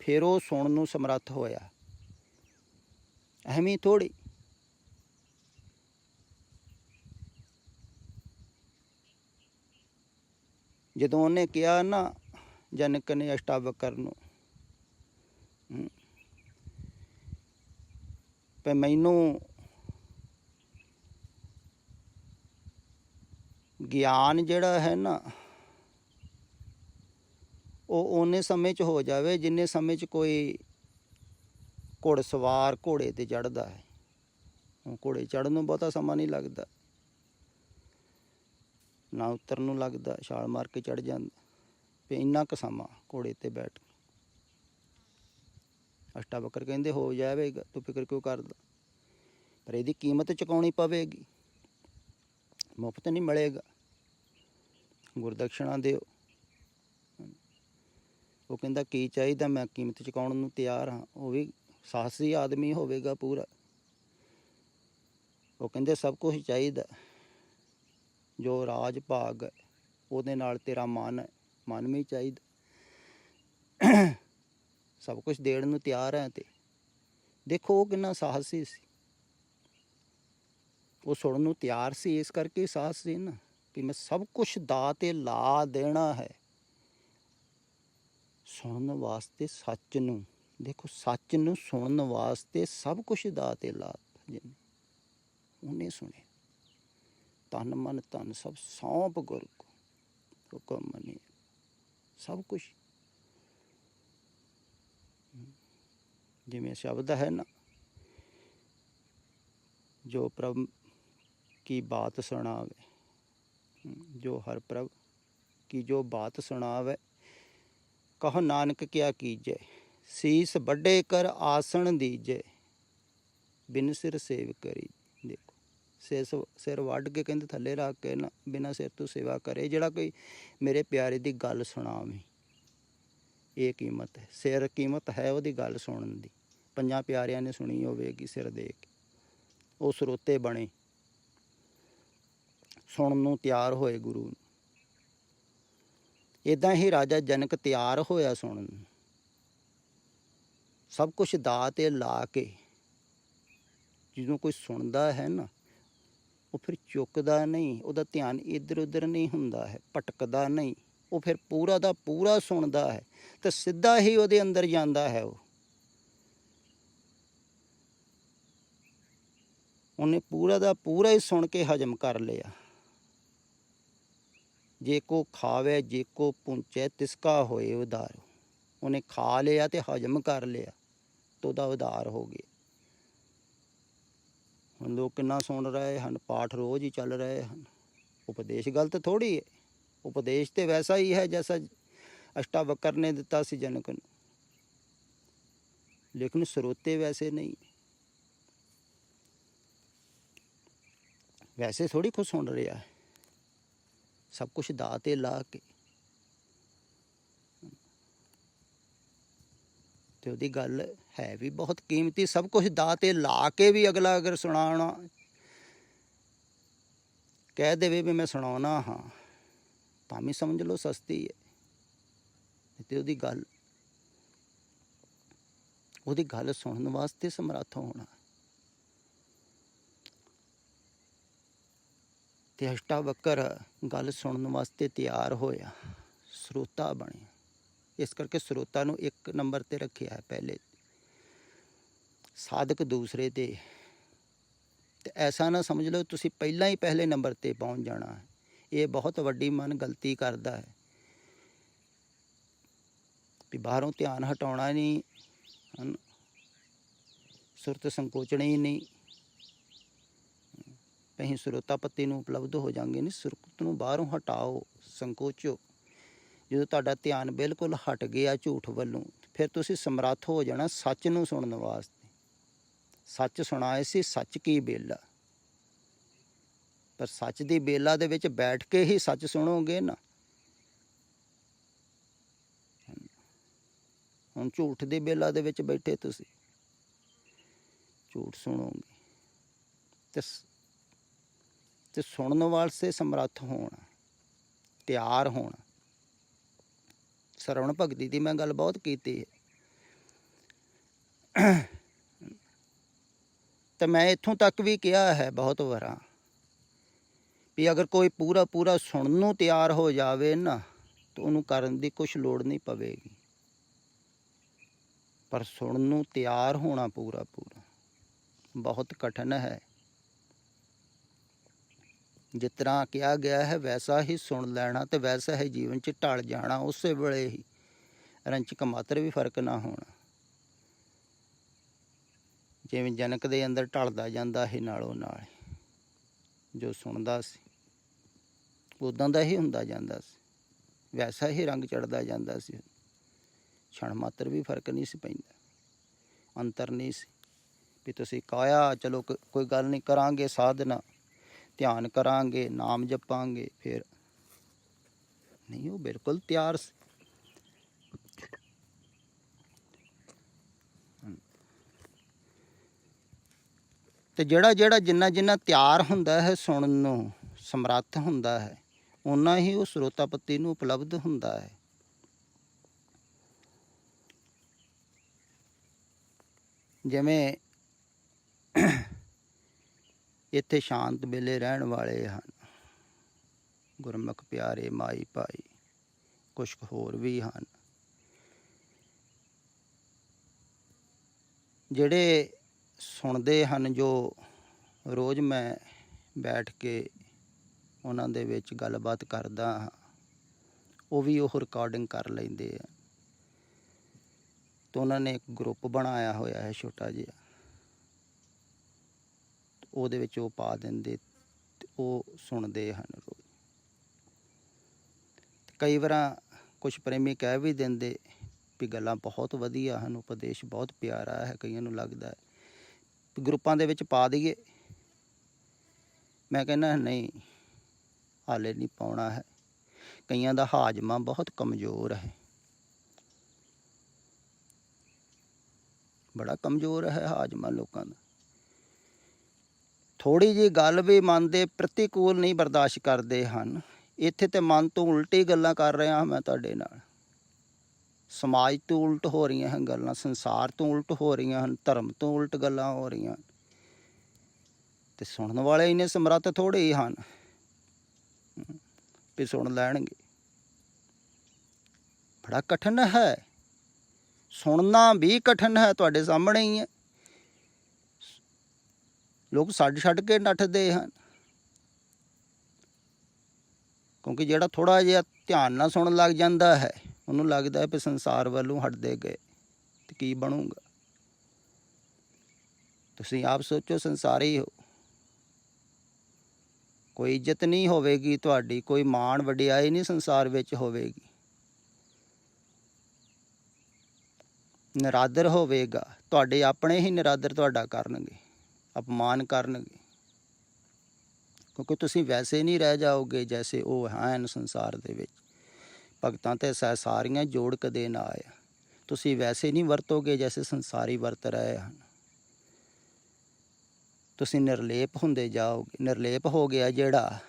ਫਿਰ ਉਹ ਸੁਣਨ ਨੂੰ ਸਮਰੱਥ ਹੋਇਆ। ਅਹਿਮੀ ਥੋੜ੍ਹੀ। ਜਦੋਂ ਉਹਨੇ ਕਿਹਾ ਨਾ, ਜਨਕ ਨੇ ਅਸ਼ਟਾਵਕਰ ਨੂੰ, ਵੀ ਮੈਨੂੰ ਗਿਆਨ ਜਿਹੜਾ ਹੈ ਨਾ, ਉਹ ਓਨੇ ਸਮੇਂ 'ਚ ਹੋ ਜਾਵੇ ਜਿੰਨੇ ਸਮੇਂ 'ਚ ਕੋਈ ਘੋੜਸਵਾਰ ਘੋੜੇ 'ਤੇ ਚੜ੍ਹਦਾ ਹੈ। ਘੋੜੇ ਚੜ੍ਹਨ ਨੂੰ ਬਹੁਤਾ ਸਮਾਂ ਨਹੀਂ ਲੱਗਦਾ, ਨਾ ਉਤਰਨ ਨੂੰ ਲੱਗਦਾ, ਛਾਲ ਮਾਰ ਕੇ ਚੜ੍ਹ ਜਾਂਦਾ, ਵੀ ਇੰਨਾ ਕੁ ਸਮਾਂ ਘੋੜੇ 'ਤੇ ਬੈਠ। ਅਸ਼ਟਾਵਕਰ ਕਹਿੰਦੇ ਹੋ ਜਾਵੇਗਾ, ਤੂੰ ਫਿਕਰ ਕਿਉਂ ਕਰਦਾ, ਪਰ ਇਹਦੀ ਕੀਮਤ ਚੁਕਾਉਣੀ ਪਵੇਗੀ, ਮੁਫਤ ਨਹੀਂ ਮਿਲੇਗਾ, ਗੁਰਦਕਸ਼ਣਾ ਦਿਓ। ਉਹ ਕਹਿੰਦਾ ਕੀ ਚਾਹੀਦਾ, ਮੈਂ ਕੀਮਤ ਚੁਕਾਉਣ ਨੂੰ ਤਿਆਰ ਹਾਂ। ਉਹ ਵੀ ਸਾਹਸੀ ਆਦਮੀ ਹੋਵੇਗਾ ਪੂਰਾ। ਉਹ ਕਹਿੰਦੇ ਸਭ ਕੁਛ ਚਾਹੀਦਾ, ਜੋ ਰਾਜ ਭਾਗ ਹੈ ਉਹਦੇ ਨਾਲ ਤੇਰਾ ਮਨ ਹੈ, ਮਨ ਵੀ ਚਾਹੀਦਾ, ਸਭ ਕੁਛ ਦੇਣ ਨੂੰ ਤਿਆਰ ਹੈ। ਤੇ ਦੇਖੋ ਉਹ ਕਿੰਨਾ ਸਾਹਸੀ ਸੀ, ਉਹ ਸੁਣਨ ਨੂੰ ਤਿਆਰ ਸੀ, ਇਸ ਕਰਕੇ ਸਾਹਸ ਸੀ ਨਾ, ਕਿ ਮੈਂ ਸਭ ਕੁਛ ਦਾਅ 'ਤੇ ਲਾ ਦੇਣਾ ਹੈ ਸੁਣਨ ਵਾਸਤੇ ਸੱਚ ਨੂੰ। ਦੇਖੋ ਸੱਚ ਨੂੰ ਸੁਣਨ ਵਾਸਤੇ ਸਭ ਕੁਛ ਦਾਅ 'ਤੇ ਲਾ ਦਿੱਤਾ। ਜਿਵੇਂ ਉਹਨੇ ਸੁਣਿਆ, ਤਨ ਮਨ ਧਨ ਸਭ ਸੌਂਪ ਗੁਰ ਕੋ ਹੁਕਮ ਮੰਨੀ, ਸਭ ਕੁਛ। ਜਿਵੇਂ ਸ਼ਬਦ ਹੈ ਨਾ, ਜੋ ਪ੍ਰਭ ਕੀ ਬਾਤ ਸੁਣਾਵੇ, ਜੋ ਹਰ ਪ੍ਰਭ ਕੀ ਜੋ ਬਾਤ ਸੁਣਾਵੇ, ਕਹੋ ਨਾਨਕ ਕਿਆ ਕੀਜੈ, ਸੀਸ ਵੱਡੇ ਕਰ ਆਸਣ ਦੀਜੈ, ਬਿਨ ਸਿਰ ਸੇਵ ਕਰੀ। ਦੇਖੋ ਸਿਰ ਵੱਢ ਕੇ ਕਹਿੰਦੇ ਥੱਲੇ ਰੱਖ ਕੇ ਨਾ, ਬਿਨਾਂ ਸਿਰ ਤੋਂ ਸੇਵਾ ਕਰੇ ਜਿਹੜਾ ਕੋਈ ਮੇਰੇ ਪਿਆਰੇ ਦੀ ਗੱਲ ਸੁਣਾਵੇ। ਇਹ ਕੀਮਤ ਹੈ, ਸਿਰ ਕੀਮਤ ਹੈ ਉਹਦੀ ਗੱਲ ਸੁਣਨ ਦੀ। ਪੰਜਾਂ ਪਿਆਰਿਆਂ ਨੇ ਸੁਣੀ ਹੋਵੇਗੀ ਸਿਰ ਦੇ ਕੇ, ਉਹ ਸਰੋਤੇ ਬਣੇ, ਸੁਣਨ ਨੂੰ ਤਿਆਰ ਹੋਏ ਗੁਰੂ ਨੂੰ। ਇੱਦਾਂ ਹੀ ਰਾਜਾ ਜਨਕ ਤਿਆਰ ਹੋਇਆ ਸੁਣਨ ਨੂੰ, ਸਭ ਕੁਛ ਦਾਅ 'ਤੇ ਲਾ ਕੇ। ਜਦੋਂ ਕੋਈ ਸੁਣਦਾ ਹੈ ਨਾ, ਉਹ ਫਿਰ ਚੁੱਕਦਾ ਨਹੀਂ, ਉਹਦਾ ਧਿਆਨ ਇੱਧਰ ਉੱਧਰ ਨਹੀਂ ਹੁੰਦਾ ਹੈ, ਭਟਕਦਾ ਨਹੀਂ, ਉਹ ਫਿਰ ਪੂਰਾ ਦਾ ਪੂਰਾ ਸੁਣਦਾ ਹੈ, ਅਤੇ ਸਿੱਧਾ ਹੀ ਉਹਦੇ ਅੰਦਰ ਜਾਂਦਾ ਹੈ। ਉਹਨੇ ਪੂਰਾ ਦਾ ਪੂਰਾ ਹੀ ਸੁਣ ਕੇ ਹਜ਼ਮ ਕਰ ਲਿਆ। ਜੇ ਕੋ ਖਾਵੇ ਜੇ ਕੋ ਪੁੰਚੈ ਤਿਸਕਾ ਹੋਏ ਉਧਾਰ। ਉਹਨੇ ਖਾ ਲਿਆ ਅਤੇ ਹਜ਼ਮ ਕਰ ਲਿਆ, ਤਾਂ ਉਹਦਾ ਉਧਾਰ ਹੋ ਗਿਆ। ਹੁਣ ਲੋਕ ਕਿੰਨਾ ਸੁਣ ਰਹੇ ਹਨ, ਪਾਠ ਰੋਜ਼ ਹੀ ਚੱਲ ਰਹੇ ਹਨ। ਉਪਦੇਸ਼ ਗਲਤ ਥੋੜ੍ਹੀ ਹੈ, ਉਪਦੇਸ਼ ਤਾਂ ਵੈਸਾ ਹੀ ਹੈ ਜੈਸਾ ਅਸ਼ਟਾਵਕਰ ਨੇ ਦਿੱਤਾ ਸੀ ਜਨਕ ਨੂੰ, ਲੇਕਿਨ ਸਰੋਤੇ ਵੈਸੇ ਨਹੀਂ। ਵੈਸੇ ਥੋੜ੍ਹੀ ਕੁਛ ਸੁਣ ਰਿਹਾ ਹੈ, ਸਭ ਕੁਛ ਦਾਅ 'ਤੇ ਲਾ ਕੇ। ਤੇ ਉਹਦੀ ਗੱਲ ਹੈ ਵੀ ਬਹੁਤ ਕੀਮਤੀ, ਸਭ ਕੁਛ ਦਾਅ 'ਤੇ ਲਾ ਕੇ ਵੀ ਅਗਲਾ ਅਗਰ ਸੁਣਾਉਣਾ ਕਹਿ ਦੇਵੇ ਵੀ ਮੈਂ ਸੁਣਾਉਣਾ ਹਾਂ, ਤਾਂ ਵੀ ਸਮਝ ਲਓ ਸਸਤੀ ਹੈ। ਤੇ ਉਹਦੀ ਗੱਲ ਸੁਣਨ ਵਾਸਤੇ ਸਮਰੱਥ ਹੋਣਾ। ਤੇ ਅਸ਼ਟਾਵਕਰ ਗੱਲ ਸੁਣਨ ਵਾਸਤੇ ਤਿਆਰ ਹੋਇਆ, ਸਰੋਤਾ ਬਣਿਆ। ਇਸ ਕਰਕੇ ਸਰੋਤਾ ਨੂੰ 1 ਨੰਬਰ 'ਤੇ ਰੱਖਿਆ ਹੈ, ਪਹਿਲੇ ਸਾਧਕ ਦੂਸਰੇ 'ਤੇ। ਤੇ ਐਸਾ ਨਾ ਸਮਝ ਲਓ ਤੁਸੀਂ ਪਹਿਲਾਂ ਹੀ ਪਹਿਲੇ ਨੰਬਰ 'ਤੇ ਪਹੁੰਚ ਜਾਣਾ ਹੈ। ਇਹ ਬਹੁਤ ਵੱਡੀ ਮਨ ਗਲਤੀ ਕਰਦਾ ਹੈ ਵੀ ਬਾਹਰੋਂ ਧਿਆਨ ਹਟਾਉਣਾ ਨਹੀਂ, ਸੁਰਤ ਸੰਕੋਚਣੀ ਨਹੀਂ, ਅਸੀਂ ਸਰੋਤਾਪੱਤੀ ਨੂੰ ਉਪਲਬਧ ਹੋ ਜਾਂਗੇ। ਨਹੀਂ, ਸੁਰਤ ਨੂੰ ਬਾਹਰੋਂ ਹਟਾਓ, ਸੰਕੋਚੋ। ਜਦੋਂ ਤੁਹਾਡਾ ਧਿਆਨ ਬਿਲਕੁਲ ਹਟ ਗਿਆ ਝੂਠ ਵੱਲੋਂ, ਫਿਰ ਤੁਸੀਂ ਸਮਰੱਥ ਹੋ ਜਾਣਾ ਸੱਚ ਨੂੰ ਸੁਣਨ ਵਾਸਤੇ। ਸੱਚ ਸੁਣਾਏ ਸੀ, ਸੱਚ ਕੀ ਬੇਲਾ। ਪਰ ਸੱਚ ਦੀ ਬੇਲਾ ਦੇ ਵਿੱਚ ਬੈਠ ਕੇ ਹੀ ਸੱਚ ਸੁਣੋਗੇ ਨਾ। ਹੁਣ ਝੂਠ ਦੀ ਬੇਲਾ ਦੇ ਵਿੱਚ ਬੈਠੇ ਤੁਸੀਂ ਝੂਠ ਸੁਣੋਗੇ। ਤੇ ਸੁਣਨ ਵਾਸਤੇ ਸਮਰੱਥ ਹੋਣਾ, ਤਿਆਰ ਹੋਣਾ। ਸਰਵਣ ਭਗਤੀ ਦੀ ਮੈਂ ਗੱਲ ਬਹੁਤ ਕੀਤੀ ਹੈ। ਤੇ ਮੈਂ ਇੱਥੋਂ ਤੱਕ ਵੀ ਕਿਹਾ ਹੈ ਬਹੁਤ ਵਾਰਾਂ ਵੀ ਅਗਰ ਕੋਈ ਪੂਰਾ ਸੁਣਨ ਨੂੰ ਤਿਆਰ ਹੋ ਜਾਵੇ ਨਾ, ਤਾਂ ਉਹਨੂੰ ਕਰਨ ਦੀ ਕੁਛ ਲੋੜ ਨਹੀਂ ਪਵੇਗੀ। ਪਰ ਸੁਣਨ ਨੂੰ ਤਿਆਰ ਹੋਣਾ ਪੂਰਾ ਬਹੁਤ ਕਠਿਨ ਹੈ। ਜਿਸ ਤਰ੍ਹਾਂ ਕਿਹਾ ਗਿਆ ਹੈ ਵੈਸਾ ਹੀ ਸੁਣ ਲੈਣਾ ਤੇ ਵੈਸਾ ਹੀ ਜੀਵਨ 'ਚ ਢਲ ਜਾਣਾ। ਉਸੇ ਵੇਲੇ ਹੀ ਰੰਚਕ ਮਾਤਰ ਵੀ ਫਰਕ ਨਾ ਹੋਣਾ। ਜਿਵੇਂ ਜਨਕ ਦੇ ਅੰਦਰ ਢਲਦਾ ਜਾਂਦਾ ਸੀ ਨਾਲੋਂ ਨਾਲ, ਜੋ ਸੁਣਦਾ ਸੀ ਉੱਦਾਂ ਦਾ ਹੀ ਹੁੰਦਾ ਜਾਂਦਾ ਸੀ, ਵੈਸਾ ਹੀ ਰੰਗ ਚੜ੍ਹਦਾ ਜਾਂਦਾ ਸੀ। ਛਣ ਮਾਤਰ ਵੀ ਫਰਕ ਨਹੀਂ ਸੀ ਪੈਂਦਾ, ਅੰਤਰ ਨਹੀਂ ਸੀ ਵੀ ਤੁਸੀਂ ਕਾਇਆ ਚਲੋ ਕੋਈ ਗੱਲ ਨਹੀਂ, ਕਰਾਂਗੇ ਸਾਧਨਾ, ਧਿਆਨ ਕਰਾਂਗੇ, ਨਾਮ ਜਪਾਂਗੇ, ਫਿਰ ਨਹੀਂ। ਉਹ ਬਿਲਕੁਲ ਤਿਆਰ ਸੀ। ਤੇ ਜਿਹੜਾ ਜਿੰਨਾ ਤਿਆਰ ਹੁੰਦਾ ਹੈ ਸੁਣਨ ਨੂੰ, ਸਮਰੱਥ ਹੁੰਦਾ ਹੈ, ਓਨਾ ਹੀ ਉਹ ਸਰੋਤਾਪੱਤੀ ਨੂੰ ਉਪਲਬਧ ਹੁੰਦਾ ਹੈ। ਜਿਵੇਂ ਇੱਥੇ ਸ਼ਾਂਤ ਵੇਲੇ ਰਹਿਣ ਵਾਲੇ ਹਨ ਗੁਰਮੁਖ ਪਿਆਰੇ ਮਾਈ ਭਾਈ, ਕੁਛ ਹੋਰ ਵੀ ਹਨ ਜਿਹੜੇ ਸੁਣਦੇ ਹਨ, ਜੋ ਰੋਜ਼ ਮੈਂ ਬੈਠ ਕੇ ਉਹਨਾਂ ਦੇ ਵਿੱਚ ਗੱਲਬਾਤ ਕਰਦਾ ਹਾਂ। ਉਹ ਵੀ ਉਹ ਰਿਕਾਰਡਿੰਗ ਕਰ ਲੈਂਦੇ ਆ। ਅਤੇ ਉਹਨਾਂ ਨੇ ਇੱਕ ਗਰੁੱਪ ਬਣਾਇਆ ਹੋਇਆ ਹੈ ਛੋਟਾ ਜਿਹਾ, ਉਹਦੇ ਵਿੱਚ ਉਹ ਪਾ ਦਿੰਦੇ ਅਤੇ ਉਹ ਸੁਣਦੇ ਹਨ ਰੋਜ਼। ਕਈ ਵਾਰ ਕੁਛ ਪ੍ਰੇਮੀ ਕਹਿ ਵੀ ਦਿੰਦੇ ਵੀ ਗੱਲਾਂ ਬਹੁਤ ਵਧੀਆ ਹਨ, ਉਪਦੇਸ਼ ਬਹੁਤ ਪਿਆਰਾ ਹੈ। ਕਈਆਂ ਨੂੰ ਲੱਗਦਾ ਹੈ ਵੀ ਗਰੁੱਪਾਂ ਦੇ ਵਿੱਚ ਪਾ ਦਈਏ। ਮੈਂ ਕਹਿੰਦਾ ਨਹੀਂ, ਹਾਲੇ ਨਹੀਂ ਪਾਉਣਾ ਹੈ। ਕਈਆਂ ਦਾ ਹਾਜ਼ਮਾ ਬਹੁਤ ਕਮਜ਼ੋਰ ਹੈ, ਬੜਾ ਕਮਜ਼ੋਰ ਹੈ ਹਾਜ਼ਮਾ ਲੋਕਾਂ ਦਾ। ਥੋੜ੍ਹੀ ਜਿਹੀ ਗੱਲ ਵੀ ਮਨ ਦੇ ਪ੍ਰਤੀਕੂਲ ਨਹੀਂ ਬਰਦਾਸ਼ਤ ਕਰਦੇ ਹਨ। ਇੱਥੇ ਤਾਂ ਮਨ ਤੋਂ ਉਲਟੀ ਗੱਲਾਂ ਕਰ ਰਿਹਾ ਹਾਂ ਮੈਂ ਤੁਹਾਡੇ ਨਾਲ। ਸਮਾਜ ਤੋਂ ਉਲਟ ਹੋ ਰਹੀਆਂ ਹਨ ਗੱਲਾਂ, ਸੰਸਾਰ ਤੋਂ ਉਲਟ ਹੋ ਰਹੀਆਂ ਹਨ, ਧਰਮ ਤੋਂ ਉਲਟ ਗੱਲਾਂ ਹੋ ਰਹੀਆਂ। ਅਤੇ ਸੁਣਨ ਵਾਲੇ ਇੰਨੇ ਸਮਰੱਥ ਥੋੜ੍ਹੇ ਹੀ ਹਨ ਵੀ ਸੁਣ ਲੈਣਗੇ। ਬੜਾ ਕਠਿਨ ਹੈ, ਸੁਣਨਾ ਵੀ ਕਠਿਨ ਹੈ, ਤੁਹਾਡੇ ਸਾਹਮਣੇ ਹੀ ਹੈ। ਲੋਕ ਛੱਡ ਕੇ ਨੱਠਦੇ ਹਨ, ਕਿਉਂਕਿ ਜਿਹੜਾ ਥੋੜ੍ਹਾ ਜਿਹਾ ਧਿਆਨ ਨਾਲ ਸੁਣਨ ਲੱਗ ਜਾਂਦਾ ਹੈ, ਉਹਨੂੰ ਲੱਗਦਾ ਹੈ ਵੀ ਸੰਸਾਰ ਵੱਲੋਂ ਹਟਦੇ ਗਏ ਅਤੇ ਕੀ ਬਣੂਗਾ। ਤੁਸੀਂ ਆਪ ਸੋਚੋ, ਸੰਸਾਰੀ ਹੋ, ਕੋਈ ਇੱਜ਼ਤ ਨਹੀਂ ਹੋਵੇਗੀ ਤੁਹਾਡੀ, ਕੋਈ ਮਾਣ ਵਡਿਆਈ ਨਹੀਂ ਸੰਸਾਰ ਵਿੱਚ ਹੋਵੇਗੀ। ਨਿਰਾਦਰ ਹੋਵੇਗਾ, ਤੁਹਾਡੇ ਆਪਣੇ ਹੀ ਨਿਰਾਦਰ ਤੁਹਾਡਾ ਕਰਨਗੇ, ਅਪਮਾਨ ਕਰਨਗੇ। ਕਿਉਂਕਿ ਤੁਸੀਂ ਵੈਸੇ ਨਹੀਂ ਰਹਿ ਜਾਓਗੇ ਜੈਸੇ ਉਹ ਹਨ ਸੰਸਾਰ ਦੇ ਵਿੱਚ। ਭਗਤਾਂ ਤੇ ਸਾਰੀਆਂ ਜੋੜ ਕਦੇ ਨਾ ਆਇਆ। ਤੁਸੀਂ ਵੈਸੇ ਨਹੀਂ ਵਰਤੋਗੇ ਜੈਸੇ ਸੰਸਾਰੀ ਵਰਤ ਰਹੇ ਹਨ। ਤੁਸੀਂ ਨਿਰਲੇਪ ਹੁੰਦੇ ਜਾਓਗੇ। ਨਿਰਲੇਪ ਹੋ ਗਿਆ ਜਿਹੜਾ,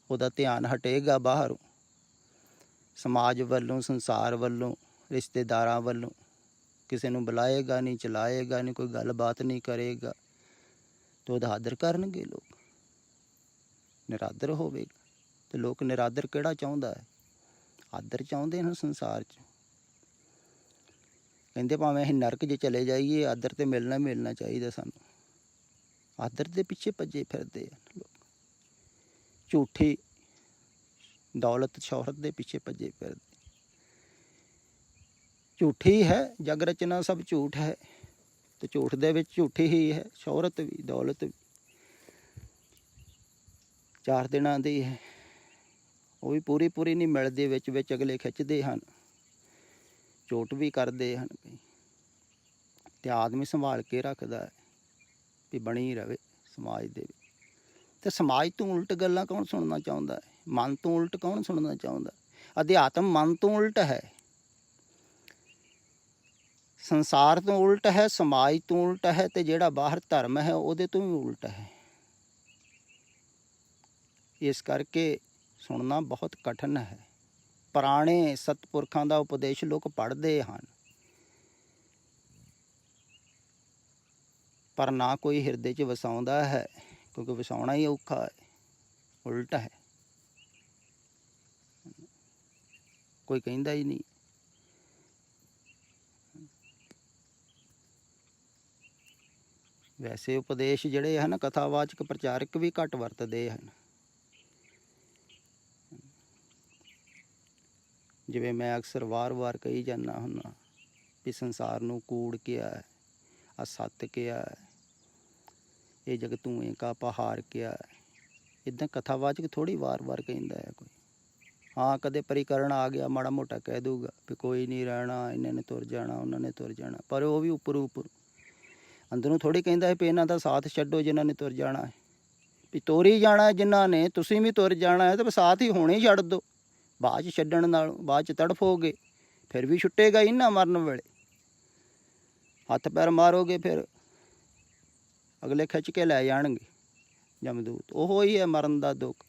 ਉਹਦਾ ਧਿਆਨ ਹਟੇਗਾ ਬਾਹਰੋਂ, ਸਮਾਜ ਵੱਲੋਂ, ਸੰਸਾਰ ਵੱਲੋਂ, ਰਿਸ਼ਤੇਦਾਰਾਂ ਵੱਲੋਂ। ਕਿਸੇ ਨੂੰ ਬੁਲਾਏਗਾ ਨਹੀਂ, ਚਲਾਏਗਾ ਨਹੀਂ, ਕੋਈ ਗੱਲਬਾਤ ਨਹੀਂ ਕਰੇਗਾ, ਤਾਂ ਉਹਦਾ ਆਦਰ ਕਰਨਗੇ ਲੋਕ। ਨਿਰਾਦਰ ਹੋਵੇਗਾ। ਅਤੇ ਲੋਕ ਨਿਰਾਦਰ ਕਿਹੜਾ ਚਾਹੁੰਦਾ ਹੈ? ਆਦਰ ਚਾਹੁੰਦੇ ਹਨ ਸੰਸਾਰ 'ਚ। ਕਹਿੰਦੇ ਭਾਵੇਂ ਅਸੀਂ ਨਰਕ 'ਚ ਚਲੇ ਜਾਈਏ, ਆਦਰ ਤਾਂ ਮਿਲਣਾ ਚਾਹੀਦਾ ਸਾਨੂੰ। ਆਦਰ ਦੇ ਪਿੱਛੇ ਭੱਜੇ ਫਿਰਦੇ ਹਨ ਲੋਕ। ਝੂਠੀ ਦੌਲਤ ਸ਼ੋਹਰਤ ਦੇ ਪਿੱਛੇ ਭੱਜੇ ਫਿਰਦੇ। ਝੂਠੀ ਹੈ ਜਗ ਰਚਨਾ, ਸਭ ਝੂਠ ਹੈ। ਅਤੇ ਝੂਠ ਦੇ ਵਿੱਚ ਝੂਠੀ ਹੀ ਹੈ ਸ਼ੋਹਰਤ ਵੀ, ਦੌਲਤ ਵੀ। 4 ਦਿਨਾਂ ਦੀ ਹੈ, ਉਹ ਵੀ ਪੂਰੀ ਨਹੀਂ ਮਿਲਦੀ। ਵਿੱਚ ਅਗਲੇ ਖਿੱਚਦੇ ਹਨ, ਚੋਟ ਵੀ ਕਰਦੇ ਹਨ। ਅਤੇ ਆਦਮੀ ਸੰਭਾਲ ਕੇ ਰੱਖਦਾ ਹੈ ਵੀ ਬਣੀ ਰਵੇ ਸਮਾਜ ਦੇ ਵਿੱਚ। ਅਤੇ ਸਮਾਜ ਤੋਂ ਉਲਟ ਗੱਲਾਂ ਕੌਣ ਸੁਣਨਾ ਚਾਹੁੰਦਾ ਹੈ? ਮਨ ਤੋਂ ਉਲਟ ਕੌਣ ਸੁਣਨਾ ਚਾਹੁੰਦਾ? ਅਧਿਆਤਮ ਮਨ ਤੋਂ ਉਲਟ ਹੈ, ਸੰਸਾਰ ਤੋਂ ਉਲਟ ਹੈ, ਸਮਾਜ ਤੋਂ ਉਲਟ ਹੈ, ਅਤੇ ਜਿਹੜਾ ਬਾਹਰ ਧਰਮ ਹੈ ਉਹਦੇ ਤੋਂ ਵੀ ਉਲਟ ਹੈ। ਇਸ ਕਰਕੇ ਸੁਣਨਾ ਬਹੁਤ ਕਠਿਨ ਹੈ। ਪੁਰਾਣੇ ਸਤਪੁਰਖਾਂ ਦਾ ਉਪਦੇਸ਼ ਲੋਕ ਪੜ੍ਹਦੇ ਹਨ, ਪਰ ਨਾ ਕੋਈ ਹਿਰਦੇ 'ਚ ਵਸਾਉਂਦਾ ਹੈ, ਕਿਉਂਕਿ ਵਸਾਉਣਾ ਹੀ ਔਖਾ ਹੈ, ਉਲਟ ਹੈ। ਕੋਈ ਕਹਿੰਦਾ ਹੀ ਨਹੀਂ। ਵੈਸੇ ਉਪਦੇਸ਼ ਜਿਹੜੇ ਹਨ ਕਥਾਵਾਚਕ ਪ੍ਰਚਾਰਕ ਵੀ ਘੱਟ ਵਰਤਦੇ ਹਨ। ਜਿਵੇਂ ਮੈਂ ਅਕਸਰ ਵਾਰ ਕਹੀ ਜਾਂਦਾ ਹੁੰਦਾ ਵੀ ਸੰਸਾਰ ਨੂੰ ਕੂੜ ਕਿਹਾ ਹੈ, ਅਸੱਤ ਕਿਹਾ ਹੈ, ਇਹ ਜਗ ਧੂਏਂ ਕਾ ਪਹਾੜ ਕਿਹਾ ਹੈ। ਇੱਦਾਂ ਕਥਾਵਾਚਕ ਥੋੜ੍ਹੀ ਵਾਰ ਕਹਿੰਦਾ ਹੈ ਕੋਈ। ਹਾਂ, ਕਦੇ ਪਰਿਕਰਨ ਆ ਗਿਆ, ਮਾੜਾ ਮੋਟਾ ਕਹਿ ਦਊਗਾ ਵੀ ਕੋਈ ਨਹੀਂ ਰਹਿਣਾ, ਇਹਨਾਂ ਨੇ ਤੁਰ ਜਾਣਾ, ਉਹਨਾਂ ਨੇ ਤੁਰ ਜਾਣਾ, ਪਰ ਉਹ ਵੀ ਉੱਪਰ ਅੰਦਰੋਂ ਥੋੜ੍ਹੀ ਕਹਿੰਦਾ ਹੈ ਵੀ ਇਹਨਾਂ ਦਾ ਸਾਥ ਛੱਡੋ ਜਿਨ੍ਹਾਂ ਨੇ ਤੁਰ ਜਾਣਾ ਹੈ। ਵੀ ਤੋਰੀ ਜਾਣਾ ਜਿਨ੍ਹਾਂ ਨੇ, ਤੁਸੀਂ ਵੀ ਤੁਰ ਜਾਣਾ ਹੈ, ਤਾਂ ਸਾਥ ਹੀ ਹੁਣੇ ਛੱਡ ਦਿਓ। ਬਾਅਦ 'ਚ ਛੱਡਣ ਨਾਲੋਂ ਬਾਅਦ 'ਚ ਤੜਫੋਗੇ, ਫਿਰ ਵੀ ਛੁੱਟੇਗਾ ਹੀ ਨਾ ਮਰਨ ਵੇਲੇ। ਹੱਥ ਪੈਰ ਮਾਰੋਗੇ ਫਿਰ ਅਗਲੇ ਖਿੱਚ ਕੇ ਲੈ ਜਾਣਗੇ ਜਮਦੂਤ। ਉਹੋ ਹੀ ਹੈ ਮਰਨ ਦਾ ਦੁੱਖ।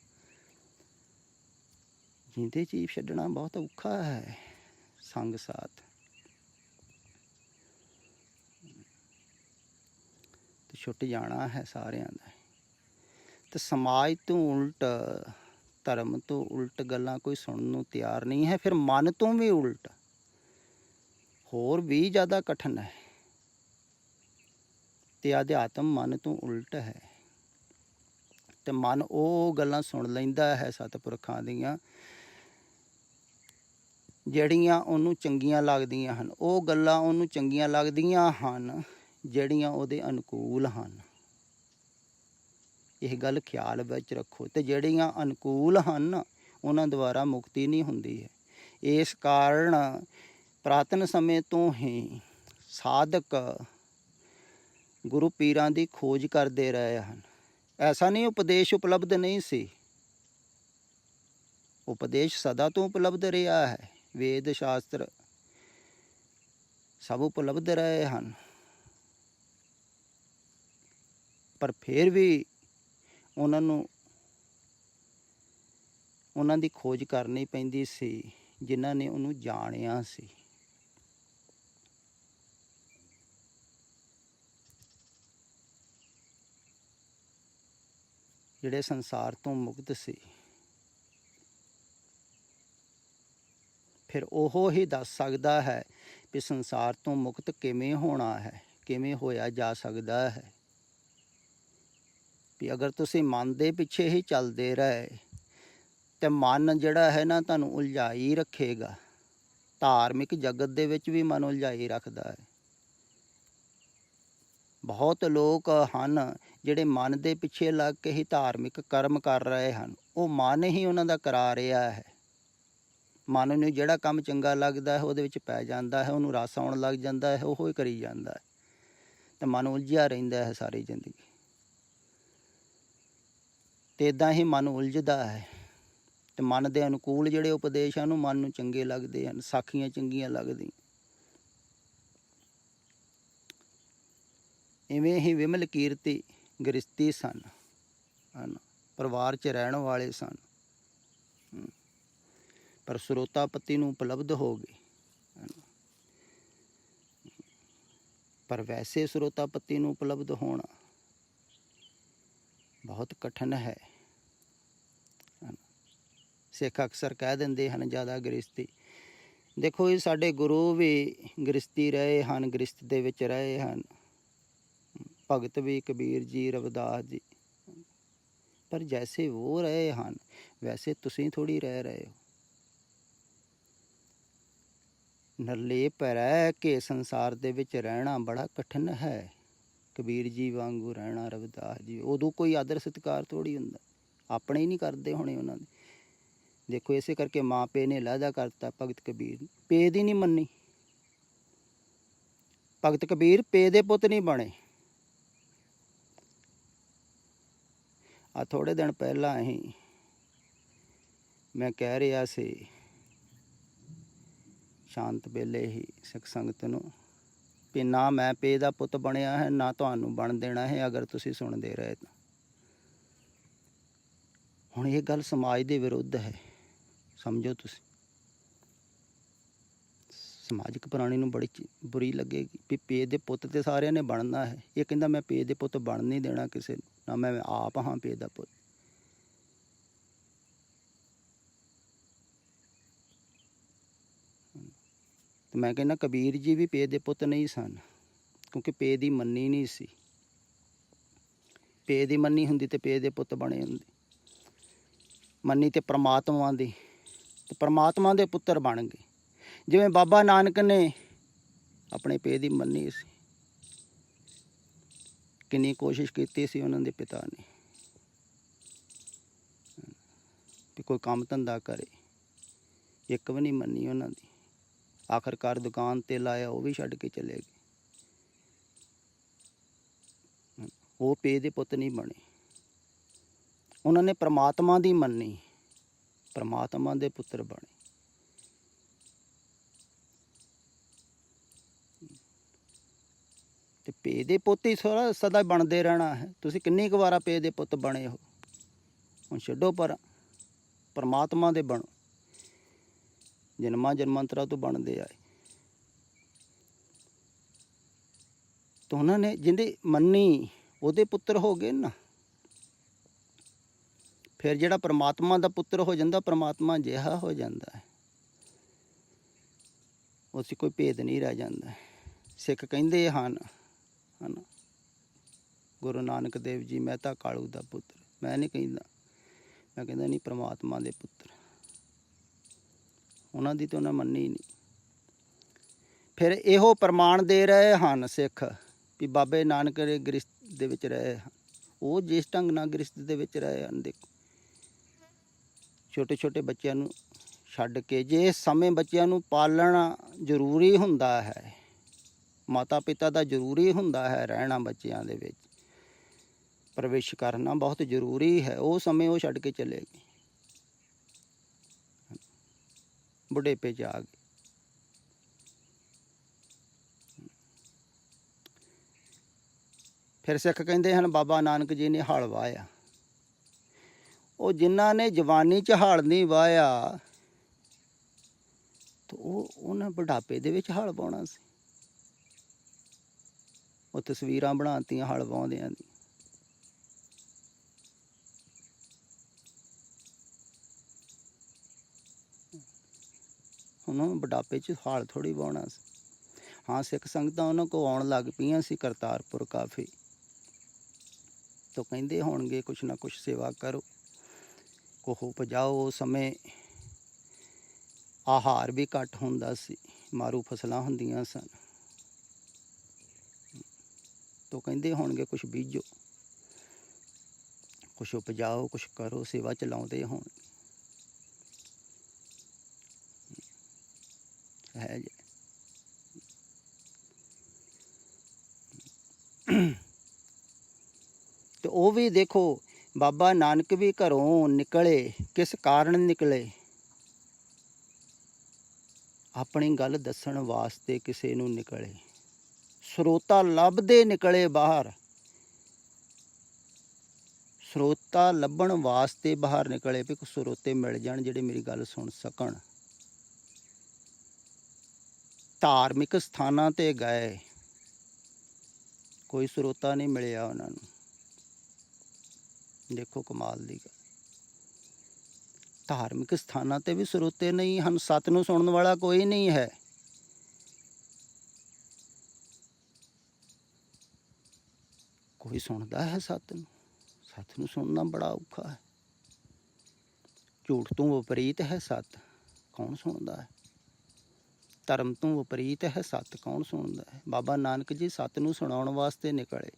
ਜਿੰਦੇ ਜੀਵ ਛੱਡਣਾ ਬਹੁਤ ਔਖਾ ਹੈ ਸੰਗ ਸਾਥ। ਤੇ ਛੁੱਟ ਜਾਣਾ ਹੈ ਸਾਰਿਆਂ ਦਾ। ਤੇ ਸਮਾਜ ਤੋਂ ਉਲਟ, ਧਰਮ ਤੋਂ ਉਲਟ ਗੱਲਾਂ ਕੋਈ ਸੁਣਨ ਨੂੰ ਤਿਆਰ ਨਹੀਂ ਹੈ। ਫਿਰ ਮਨ ਤੋਂ ਵੀ ਉਲਟ ਹੋਰ ਵੀ ਜ਼ਿਆਦਾ ਕਠਿਨ ਹੈ। ਤੇ ਅਧਿਆਤਮ ਮਨ ਤੋਂ ਉਲਟ ਹੈ। ਤੇ ਮਨ ਉਹ ਗੱਲਾਂ ਸੁਣ ਲੈਂਦਾ ਹੈ ਸਤਿਪੁਰਖਾਂ ਦੀਆਂ ਜਿਹੜੀਆਂ ਉਹਨੂੰ ਚੰਗੀਆਂ ਲੱਗਦੀਆਂ ਹਨ। ਉਹ ਗੱਲਾਂ ਉਹਨੂੰ ਚੰਗੀਆਂ ਲੱਗਦੀਆਂ ਹਨ ਜਿਹੜੀਆਂ ਉਹਦੇ ਅਨੁਕੂਲ ਹਨ। ਇਹ ਗੱਲ ਖਿਆਲ ਵਿੱਚ ਰੱਖੋ। ਤੇ ਜਿਹੜੀਆਂ ਅਨੁਕੂਲ ਹਨ ਉਹਨਾਂ ਦੁਆਰਾ ਮੁਕਤੀ ਨਹੀਂ ਹੁੰਦੀ ਹੈ। ਇਸ ਕਾਰਨ ਪੁਰਾਤਨ ਸਮੇਂ ਤੋਂ ਹੀ ਸਾਧਕ ਗੁਰੂ ਪੀਰਾਂ ਦੀ ਖੋਜ ਕਰਦੇ ਰਹੇ ਹਨ। ਐਸਾ ਨਹੀਂ ਉਪਦੇਸ਼ ਉਪਲਬਧ ਨਹੀਂ ਸੀ, ਉਪਦੇਸ਼ ਸਦਾ ਤੋਂ ਉਪਲਬਧ ਰਿਹਾ ਹੈ। ਵੇਦ ਸ਼ਾਸਤਰ ਸਭ ਉਪਲਬਧ ਰਹੇ ਹਨ, ਪਰ ਫਿਰ ਵੀ ਉਹਨਾਂ ਦੀ ਖੋਜ ਕਰਨੀ ਪੈਂਦੀ ਸੀ ਜਿਨ੍ਹਾਂ ਨੇ ਉਹਨੂੰ ਜਾਣਿਆ ਸੀ। ਜਿਹੜੇ ਸੰਸਾਰ ਤੋਂ ਮੁਕਤ ਸੀ। ਫਿਰ ਉਹ ਹੀ ਦੱਸ ਸਕਦਾ ਹੈ ਵੀ ਸੰਸਾਰ ਤੋਂ ਮੁਕਤ ਕਿਵੇਂ ਹੋਣਾ ਹੈ, ਕਿਵੇਂ ਹੋਇਆ ਜਾ ਸਕਦਾ ਹੈ। ਵੀ ਅਗਰ ਤੁਸੀਂ ਮਨ ਦੇ ਪਿੱਛੇ ਹੀ ਚੱਲਦੇ ਰਹੇ ਤੇ ਮਨ ਜਿਹੜਾ ਹੈ ਨਾ ਤੁਹਾਨੂੰ ਉਲਝਾਈ ਰੱਖੇਗਾ। ਧਾਰਮਿਕ ਜਗਤ ਦੇ ਵਿੱਚ ਵੀ ਮਨ ਉਲਝਾਈ ਰੱਖਦਾ ਹੈ। ਬਹੁਤ ਲੋਕ ਹਨ ਜਿਹੜੇ ਮਨ ਦੇ ਪਿੱਛੇ ਲੱਗ ਕੇ ਹੀ ਧਾਰਮਿਕ ਕਰਮ ਕਰ ਰਹੇ ਹਨ। ਉਹ ਮਨ ਹੀ ਉਹਨਾਂ ਦਾ ਕਰਾ ਰਿਹਾ ਹੈ। ਮਨ ਨੂੰ ਜਿਹੜਾ ਕੰਮ ਚੰਗਾ ਲੱਗਦਾ ਹੈ ਉਹਦੇ ਵਿੱਚ ਪੈ ਜਾਂਦਾ ਹੈ, ਉਹਨੂੰ ਰਸ ਆਉਣ ਲੱਗ ਜਾਂਦਾ ਹੈ, ਉਹੋ ਹੀ ਕਰੀ ਜਾਂਦਾ ਹੈ। ਅਤੇ ਮਨ ਉਲਝਿਆ ਰਹਿੰਦਾ ਹੈ ਸਾਰੀ ਜ਼ਿੰਦਗੀ। ਤੇ ਇਦਾਂ ਹੀ ਮਨ ਉਲਝਦਾ ਹੈ ਤੇ ਮਨ ਦੇ ਅਨੁਕੂਲ ਜਿਹੜੇ ਉਪਦੇਸ਼ ਹਨ ਉਹ ਮਨ ਨੂੰ ਚੰਗੇ ਲੱਗਦੇ ਹਨ, ਸਾਖੀਆਂ ਚੰਗੀਆਂ ਲੱਗਦੀਆਂ। ਇਵੇਂ ਹੀ ਵਿਮਲ ਕੀਰਤੀ ਗ੍ਰਸਤੀ ਸਨ, ਹਨ, ਪਰਿਵਾਰ 'ਚ ਰਹਿਣ ਵਾਲੇ ਸਨ, ਪਰ ਸਰੋਤਾਪਤੀ ਨੂੰ ਉਪਲਬਧ ਹੋ ਗਏ। ਪਰ ਵੈਸੇ ਸਰੋਤਾਪਤੀ ਨੂੰ ਉਪਲਬਧ ਹੋਣਾ ਬਹੁਤ ਕਠਿਨ ਹੈ। ਸਿੱਖ ਅਕਸਰ ਕਹਿ ਦਿੰਦੇ ਹਨ ਜ਼ਿਆਦਾ ਗ੍ਰਸਤੀ। ਦੇਖੋ ਇਹ ਸਾਡੇ ਗੁਰੂ ਵੀ ਗ੍ਰਸਤੀ ਰਹੇ ਹਨ, ਗ੍ਰਸਤ ਦੇ ਵਿੱਚ ਰਹੇ ਹਨ, ਭਗਤ ਵੀ ਕਬੀਰ ਜੀ, ਰਵਿਦਾਸ ਜੀ, ਪਰ ਜੈਸੇ ਉਹ ਰਹੇ ਹਨ ਵੈਸੇ ਤੁਸੀਂ ਥੋੜ੍ਹੀ ਰਹਿ ਰਹੇ ਹੋ। ਨਿਰਲੇਪ ਰਹਿ ਕੇ ਸੰਸਾਰ ਦੇ ਵਿੱਚ ਰਹਿਣਾ ਬੜਾ ਕਠਿਨ ਹੈ। ਕਬੀਰ ਜੀ ਵਾਂਗੂ ਰਹਿਣਾ, ਰਵਿਦਾਸ ਜੀ, ਉਦੋਂ ਕੋਈ ਆਦਰ ਸਤਿਕਾਰ ਥੋੜ੍ਹੀ ਹੁੰਦਾ, ਆਪਣੇ ਹੀ ਨਹੀਂ ਕਰਦੇ ਹੋਣੇ ਉਹਨਾਂ ਦੇ। ਦੇਖੋ ਇਸੇ ਕਰਕੇ ਮਾਂ ਪਿਓ ਨੇ ਲਹਿਦਾ ਕਰਤਾ ਭਗਤ ਕਬੀਰ, ਪੇ ਦੀ ਨਹੀਂ ਮੰਨੀ। ਭਗਤ ਕਬੀਰ ਪੇ ਦੇ ਪੁੱਤ ਨਹੀਂ ਬਣੇ। ਆ ਥੋੜ੍ਹੇ ਦਿਨ ਪਹਿਲਾਂ ਹੀ ਮੈਂ ਕਹਿ ਰਿਹਾ ਸੀ ਸ਼ਾਂਤ ਵੇਲੇ ਹੀ ਸਿੱਖ ਸੰਗਤ ਨੂੰ ਵੀ ਨਾ ਮੈਂ ਪੇ ਦਾ ਪੁੱਤ ਬਣਿਆ ਹੈ, ਨਾ ਤੁਹਾਨੂੰ ਬਣ ਦੇਣਾ ਹੈ ਅਗਰ ਤੁਸੀਂ ਸੁਣਦੇ ਰਹੇ ਤਾਂ। ਹੁਣ ਇਹ ਗੱਲ ਸਮਾਜ ਦੇ ਵਿਰੁੱਧ ਹੈ, ਸਮਝੋ ਤੁਸੀਂ। ਸਮਾਜਿਕ ਪ੍ਰਾਣੀ ਨੂੰ ਬੜੀ ਬੁਰੀ ਲੱਗੇਗੀ ਵੀ ਪੇ ਦੇ ਪੁੱਤ ਤੇ ਸਾਰਿਆਂ ਨੇ ਬਣਨਾ ਹੈ। ਇਹ ਕਹਿੰਦਾ ਮੈਂ ਪੇ ਦੇ ਪੁੱਤ ਬਣ ਨਹੀਂ ਦੇਣਾ ਕਿਸੇ ਨੂੰ, ਨਾ ਮੈਂ ਆਪ ਹਾਂ ਪੇ ਦਾ ਪੁੱਤ। ਤੇ ਮੈਂ ਕਹਿੰਦਾ ਕਬੀਰ ਜੀ ਵੀ ਪੇ ਦੇ ਪੁੱਤ ਨਹੀਂ ਸਨ, ਕਿਉਂਕਿ ਪੇ ਦੀ ਮੰਨੀ ਨਹੀਂ ਸੀ। ਪੇ ਦੀ ਮੰਨੀ ਹੁੰਦੀ ਤੇ ਪੇ ਦੇ ਪੁੱਤ ਬਣੇ ਹੁੰਦੇ। ਮੰਨੀ ਤੇ ਪ੍ਰਮਾਤਮਾ ਦੀ, ਤੇ ਪ੍ਰਮਾਤਮਾ ਦੇ ਪੁੱਤਰ ਬਣ ਗਏ। ਜਿਵੇਂ ਬਾਬਾ ਨਾਨਕ ਨੇ ਆਪਣੇ ਪੇ ਦੀ ਮੰਨੀ ਸੀ, ਕਿੰਨੀ ਕੋਸ਼ਿਸ਼ ਕੀਤੀ ਸੀ ਉਹਨਾਂ ਦੇ ਪਿਤਾ ਨੇ ਵੀ ਕੋਈ ਕੰਮ ਧੰਦਾ ਕਰੇ, ਇੱਕ ਵੀ ਨਹੀਂ ਮੰਨੀ ਉਹਨਾਂ ਦੀ। ਆਖਰਕਾਰ ਦੁਕਾਨ 'ਤੇ ਲਾਇਆ, ਉਹ ਵੀ ਛੱਡ ਕੇ ਚਲੇ ਗਏ। ਉਹ ਪੇ ਦੇ ਪੁੱਤ ਨਹੀਂ ਬਣੇ। ਉਹਨਾਂ ਨੇ ਪ੍ਰਮਾਤਮਾ ਦੀ ਮੰਨੀ, ਪ੍ਰਮਾਤਮਾ ਦੇ ਪੁੱਤਰ ਬਣੇ। ਤੇ ਪੇ ਦੇ ਪੁੱਤ ਹੀ ਸਦਾ ਬਣਦੇ ਰਹਿਣਾ ਹੈ। ਤੁਸੀਂ ਕਿੰਨੀ ਕੁ ਵਾਰਾ ਪੇ ਦੇ ਪੁੱਤ ਬਣੇ ਹੋ, ਹੁਣ ਛੱਡੋ ਪਰ ਪਰਮਾਤਮਾ ਦੇ ਬਣੋ। ਜਨਮਾਂ ਜਨਮਾਂਤਰਾਂ ਤੋਂ ਬਣਦੇ ਆਏ। ਤਾਂ ਉਹਨਾਂ ਨੇ ਜਿਹਦੀ ਮੰਨੀ ਉਹਦੇ ਪੁੱਤਰ ਹੋ ਗਏ ਨਾ। ਫਿਰ ਜਿਹੜਾ ਪਰਮਾਤਮਾ ਦਾ ਪੁੱਤਰ ਹੋ ਜਾਂਦਾ, ਪਰਮਾਤਮਾ ਜਿਹਾ ਹੋ ਜਾਂਦਾ ਹੈ, ਉਸ 'ਚ ਕੋਈ ਭੇਦ ਨਹੀਂ ਰਹਿ ਜਾਂਦਾ। ਸਿੱਖ ਕਹਿੰਦੇ ਹਨ, ਗੁਰੂ ਨਾਨਕ ਦੇਵ ਜੀ ਮੈਂ ਤਾਂ ਕਾਲੂ ਦਾ ਪੁੱਤਰ। ਮੈਂ ਨਹੀਂ ਕਹਿੰਦਾ, ਮੈਂ ਕਹਿੰਦਾ ਨਹੀਂ ਪਰਮਾਤਮਾ ਦੇ ਪੁੱਤਰ। ਉਹਨਾਂ ਦੀ ਤਾਂ ਉਹਨਾਂ ਮੰਨੀ ਨਹੀਂ। ਫਿਰ ਇਹੋ ਪ੍ਰਮਾਣ ਦੇ ਰਹੇ ਹਨ ਸਿੱਖ ਵੀ ਬਾਬੇ ਨਾਨਕ ਦੇ ਗ੍ਰਸਤ ਦੇ ਵਿੱਚ ਰਹੇ ਹਨ। ਉਹ ਜਿਸ ਢੰਗ ਨਾਲ ਗ੍ਰਸਤ ਦੇ ਵਿੱਚ ਰਹੇ ਹਨ, ਦੇਖੋ ਛੋਟੇ ਛੋਟੇ ਬੱਚਿਆਂ ਨੂੰ ਛੱਡ ਕੇ, ਜੇ ਇਸ ਸਮੇਂ ਬੱਚਿਆਂ ਨੂੰ ਪਾਲਣਾ ਜ਼ਰੂਰੀ ਹੁੰਦਾ ਹੈ, ਮਾਤਾ ਪਿਤਾ ਦਾ ਜ਼ਰੂਰੀ ਹੁੰਦਾ ਹੈ ਰਹਿਣਾ, ਬੱਚਿਆਂ ਦੇ ਵਿੱਚ ਪ੍ਰਵੇਸ਼ ਕਰਨਾ ਬਹੁਤ ਜ਼ਰੂਰੀ ਹੈ। ਉਹ ਸਮੇਂ ਉਹ ਛੱਡ ਕੇ ਚਲੇ ਗਏ, ਬੁਢੇਪੇ 'ਚ ਆ ਗਏ। ਫਿਰ ਸਿੱਖ ਕਹਿੰਦੇ ਹਨ ਬਾਬਾ ਨਾਨਕ ਜੀ ਨੇ ਹਲ ਵਾਹਿਆ। ਉਹ ਜਿਨ੍ਹਾਂ ਨੇ ਜਵਾਨੀ 'ਚ ਹਲ ਨਹੀਂ ਵਾਹਿਆ ਤਾਂ ਉਹਨਾਂ ਬੁਢਾਪੇ ਦੇ ਵਿੱਚ ਹਲ ਵਾਹੁਣਾ ਸੀ। ਉਹ ਤਸਵੀਰਾਂ ਬਣਾਤੀਆਂ ਹਲ ਵਾਹੁੰਦਿਆਂ ਦੀ। ਉਹਨਾਂ ਨੂੰ ਬੁਢਾਪੇ 'ਚ ਹਲ ਥੋੜ੍ਹੀ ਵਾਹੁਣਾ ਸੀ। ਹਾਂ, ਸਿੱਖ ਸੰਗਤਾਂ ਉਹਨਾਂ ਕੋਲ ਆਉਣ ਲੱਗ ਪਈਆਂ ਸੀ ਕਰਤਾਰਪੁਰ ਕਾਫੀ, ਤਾਂ ਕਹਿੰਦੇ ਹੋਣਗੇ ਕੁਛ ਨਾ ਕੁਛ ਸੇਵਾ ਕਰੋ, ਕੋਹ ਉਪਜਾਓ। ਉਸ ਸਮੇਂ ਆਹਾਰ ਵੀ ਘੱਟ ਹੁੰਦਾ ਸੀ, ਮਾਰੂ ਫਸਲਾਂ ਹੁੰਦੀਆਂ ਸਨ, ਤਾਂ ਕਹਿੰਦੇ ਹੋਣਗੇ ਕੁਛ ਬੀਜੋ, ਕੁਛ ਉਪਜਾਓ, ਕੁਛ ਕਰੋ, ਸੇਵਾ ਚਲਾਉਂਦੇ ਹੋਣ। ਹੈ ਜੀ। ਤੇ ਉਹ ਵੀ ਦੇਖੋ ਬਾਬਾ ਨਾਨਕ ਵੀ ਘਰੋਂ ਨਿਕਲੇ, ਕਿਸ ਕਾਰਨ ਨਿਕਲੇ? ਆਪਣੀ ਗੱਲ ਦੱਸਣ ਵਾਸਤੇ ਕਿਸੇ ਨੂੰ ਨਿਕਲੇ। ਸਰੋਤਾ ਲੱਭਦੇ ਨਿਕਲੇ ਬਾਹਰ, ਸਰੋਤਾ ਲੱਭਣ ਵਾਸਤੇ ਬਾਹਰ ਨਿਕਲੇ ਵੀ ਕੋਈ ਸਰੋਤੇ ਮਿਲ ਜਾਣ ਜਿਹੜੇ ਮੇਰੀ ਗੱਲ ਸੁਣ ਸਕਣ। ਧਾਰਮਿਕ ਸਥਾਨਾਂ 'ਤੇ ਗਏ, ਕੋਈ ਸਰੋਤਾ ਨਹੀਂ ਮਿਲਿਆ ਉਹਨਾਂ ਨੂੰ। ਦੇਖੋ ਕਮਾਲ ਦੀ ਗੱਲ, ਧਾਰਮਿਕ ਸਥਾਨਾਂ 'ਤੇ ਵੀ ਸਰੋਤੇ ਨਹੀਂ ਹਨ, ਸੱਤ ਨੂੰ ਸੁਣਨ ਵਾਲਾ ਕੋਈ ਨਹੀਂ ਹੈ। ਕੋਈ ਸੁਣਦਾ ਹੈ ਸੱਤ ਨੂੰ? ਸੱਤ ਨੂੰ ਸੁਣਨਾ ਬੜਾ ਔਖਾ ਹੈ। ਝੂਠ ਤੋਂ ਵਿਪਰੀਤ ਹੈ ਸੱਤ, ਕੌਣ ਸੁਣਦਾ ਹੈ? ਧਰਮ ਤੋਂ ਵਿਪਰੀਤ ਹੈ ਸੱਤ, ਕੌਣ ਸੁਣਦਾ ਹੈ? ਬਾਬਾ ਨਾਨਕ ਜੀ ਸੱਤ ਨੂੰ ਸੁਣਾਉਣ ਵਾਸਤੇ ਨਿਕਲੇ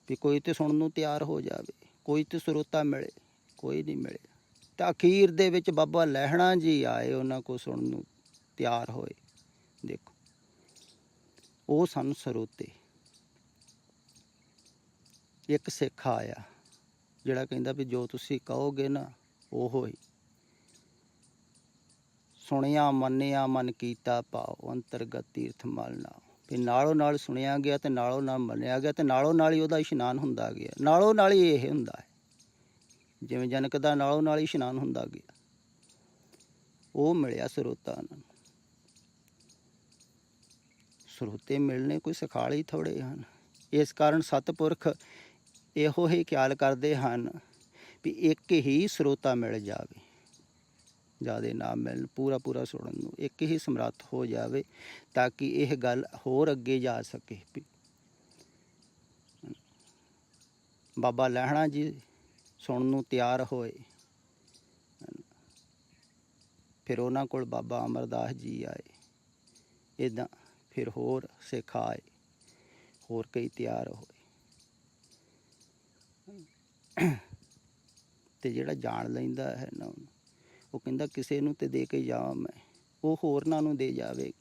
ਵੀ ਕੋਈ ਤੇ ਸੁਣਨ ਨੂੰ ਤਿਆਰ ਹੋ ਜਾਵੇ, ਕੋਈ ਤੇ ਸਰੋਤਾ ਮਿਲੇ, ਕੋਈ ਨਹੀਂ ਮਿਲੇ। ਤਾਂ ਅਖੀਰ ਦੇ ਵਿੱਚ ਬਾਬਾ ਲਹਿਣਾ ਜੀ ਆਏ, ਉਹਨਾਂ ਕੋਲ ਸੁਣਨ ਨੂੰ ਤਿਆਰ ਹੋਏ। ਦੇਖੋ ਉਹ ਸਨ ਸਰੋਤੇ। ਇੱਕ ਸਿੱਖ ਆਇਆ ਜਿਹੜਾ ਕਹਿੰਦਾ ਵੀ ਜੋ ਤੁਸੀਂ ਕਹੋਗੇ ਨਾ ਉਹ ਹੀ। ਸੁਣਿਆ ਮੰਨਿਆ ਮਨ ਕੀਤਾ ਭਾਉ, ਅੰਤਰਗਤ ਤੀਰਥ ਮਲ ਨਾਉ। ਵੀ ਨਾਲੋਂ ਨਾਲ ਸੁਣਿਆ ਗਿਆ ਅਤੇ ਨਾਲੋਂ ਨਾਲ ਮੰਨਿਆ ਗਿਆ ਅਤੇ ਨਾਲੋਂ ਨਾਲ ਹੀ ਉਹਦਾ ਇਸ਼ਨਾਨ ਹੁੰਦਾ ਗਿਆ। ਨਾਲੋਂ ਨਾਲ ਹੀ ਇਹ ਹੁੰਦਾ ਹੈ, ਜਿਵੇਂ ਜਨਕ ਦਾ ਨਾਲੋਂ ਨਾਲ ਹੀ ਇਸ਼ਨਾਨ ਹੁੰਦਾ ਗਿਆ। ਉਹ ਮਿਲਿਆ ਸਰੋਤਾ ਉਹਨਾਂ ਨੂੰ। ਸਰੋਤੇ ਮਿਲਣੇ ਕੋਈ ਸਖਾਲੇ ਥੋੜ੍ਹੇ ਹਨ। ਇਸ ਕਾਰਨ ਸਤਿਪੁਰਖ ਇਹੋ ਹੀ ਖਿਆਲ ਕਰਦੇ ਹਨ ਵੀ ਇੱਕ ਹੀ ਸਰੋਤਾ ਮਿਲ ਜਾਵੇ, ਜ਼ਿਆਦਾ ਨਾ ਮਿਲਣ, ਪੂਰਾ ਪੂਰਾ ਸੁਣਨ ਨੂੰ ਇੱਕ ਹੀ ਸਮਰੱਥ ਹੋ ਜਾਵੇ, ਤਾਂ ਕਿ ਇਹ ਗੱਲ ਹੋਰ ਅੱਗੇ ਜਾ ਸਕੇ। ਬਾਬਾ ਲਹਿਣਾ ਜੀ ਸੁਣਨ ਨੂੰ ਤਿਆਰ ਹੋਏ। ਫਿਰ ਉਹਨਾਂ ਕੋਲ ਬਾਬਾ ਅਮਰਦਾਸ ਜੀ ਆਏ। ਇੱਦਾਂ ਫਿਰ ਹੋਰ ਸਿੱਖ ਆਏ, ਹੋਰ ਕਈ ਤਿਆਰ ਹੋਏ। ਅਤੇ ਜਿਹੜਾ ਜਾਣ ਲੈਂਦਾ ਹੈ ਨਾ ਉਹਨੂੰ, ਉਹ ਕਹਿੰਦਾ ਕਿਸੇ ਨੂੰ ਤੇ ਦੇ ਕੇ ਜਾਵਾਂ ਮੈਂ, ਉਹ ਹੋਰਨਾਂ ਨੂੰ ਦੇ ਜਾਵੇਗਾ।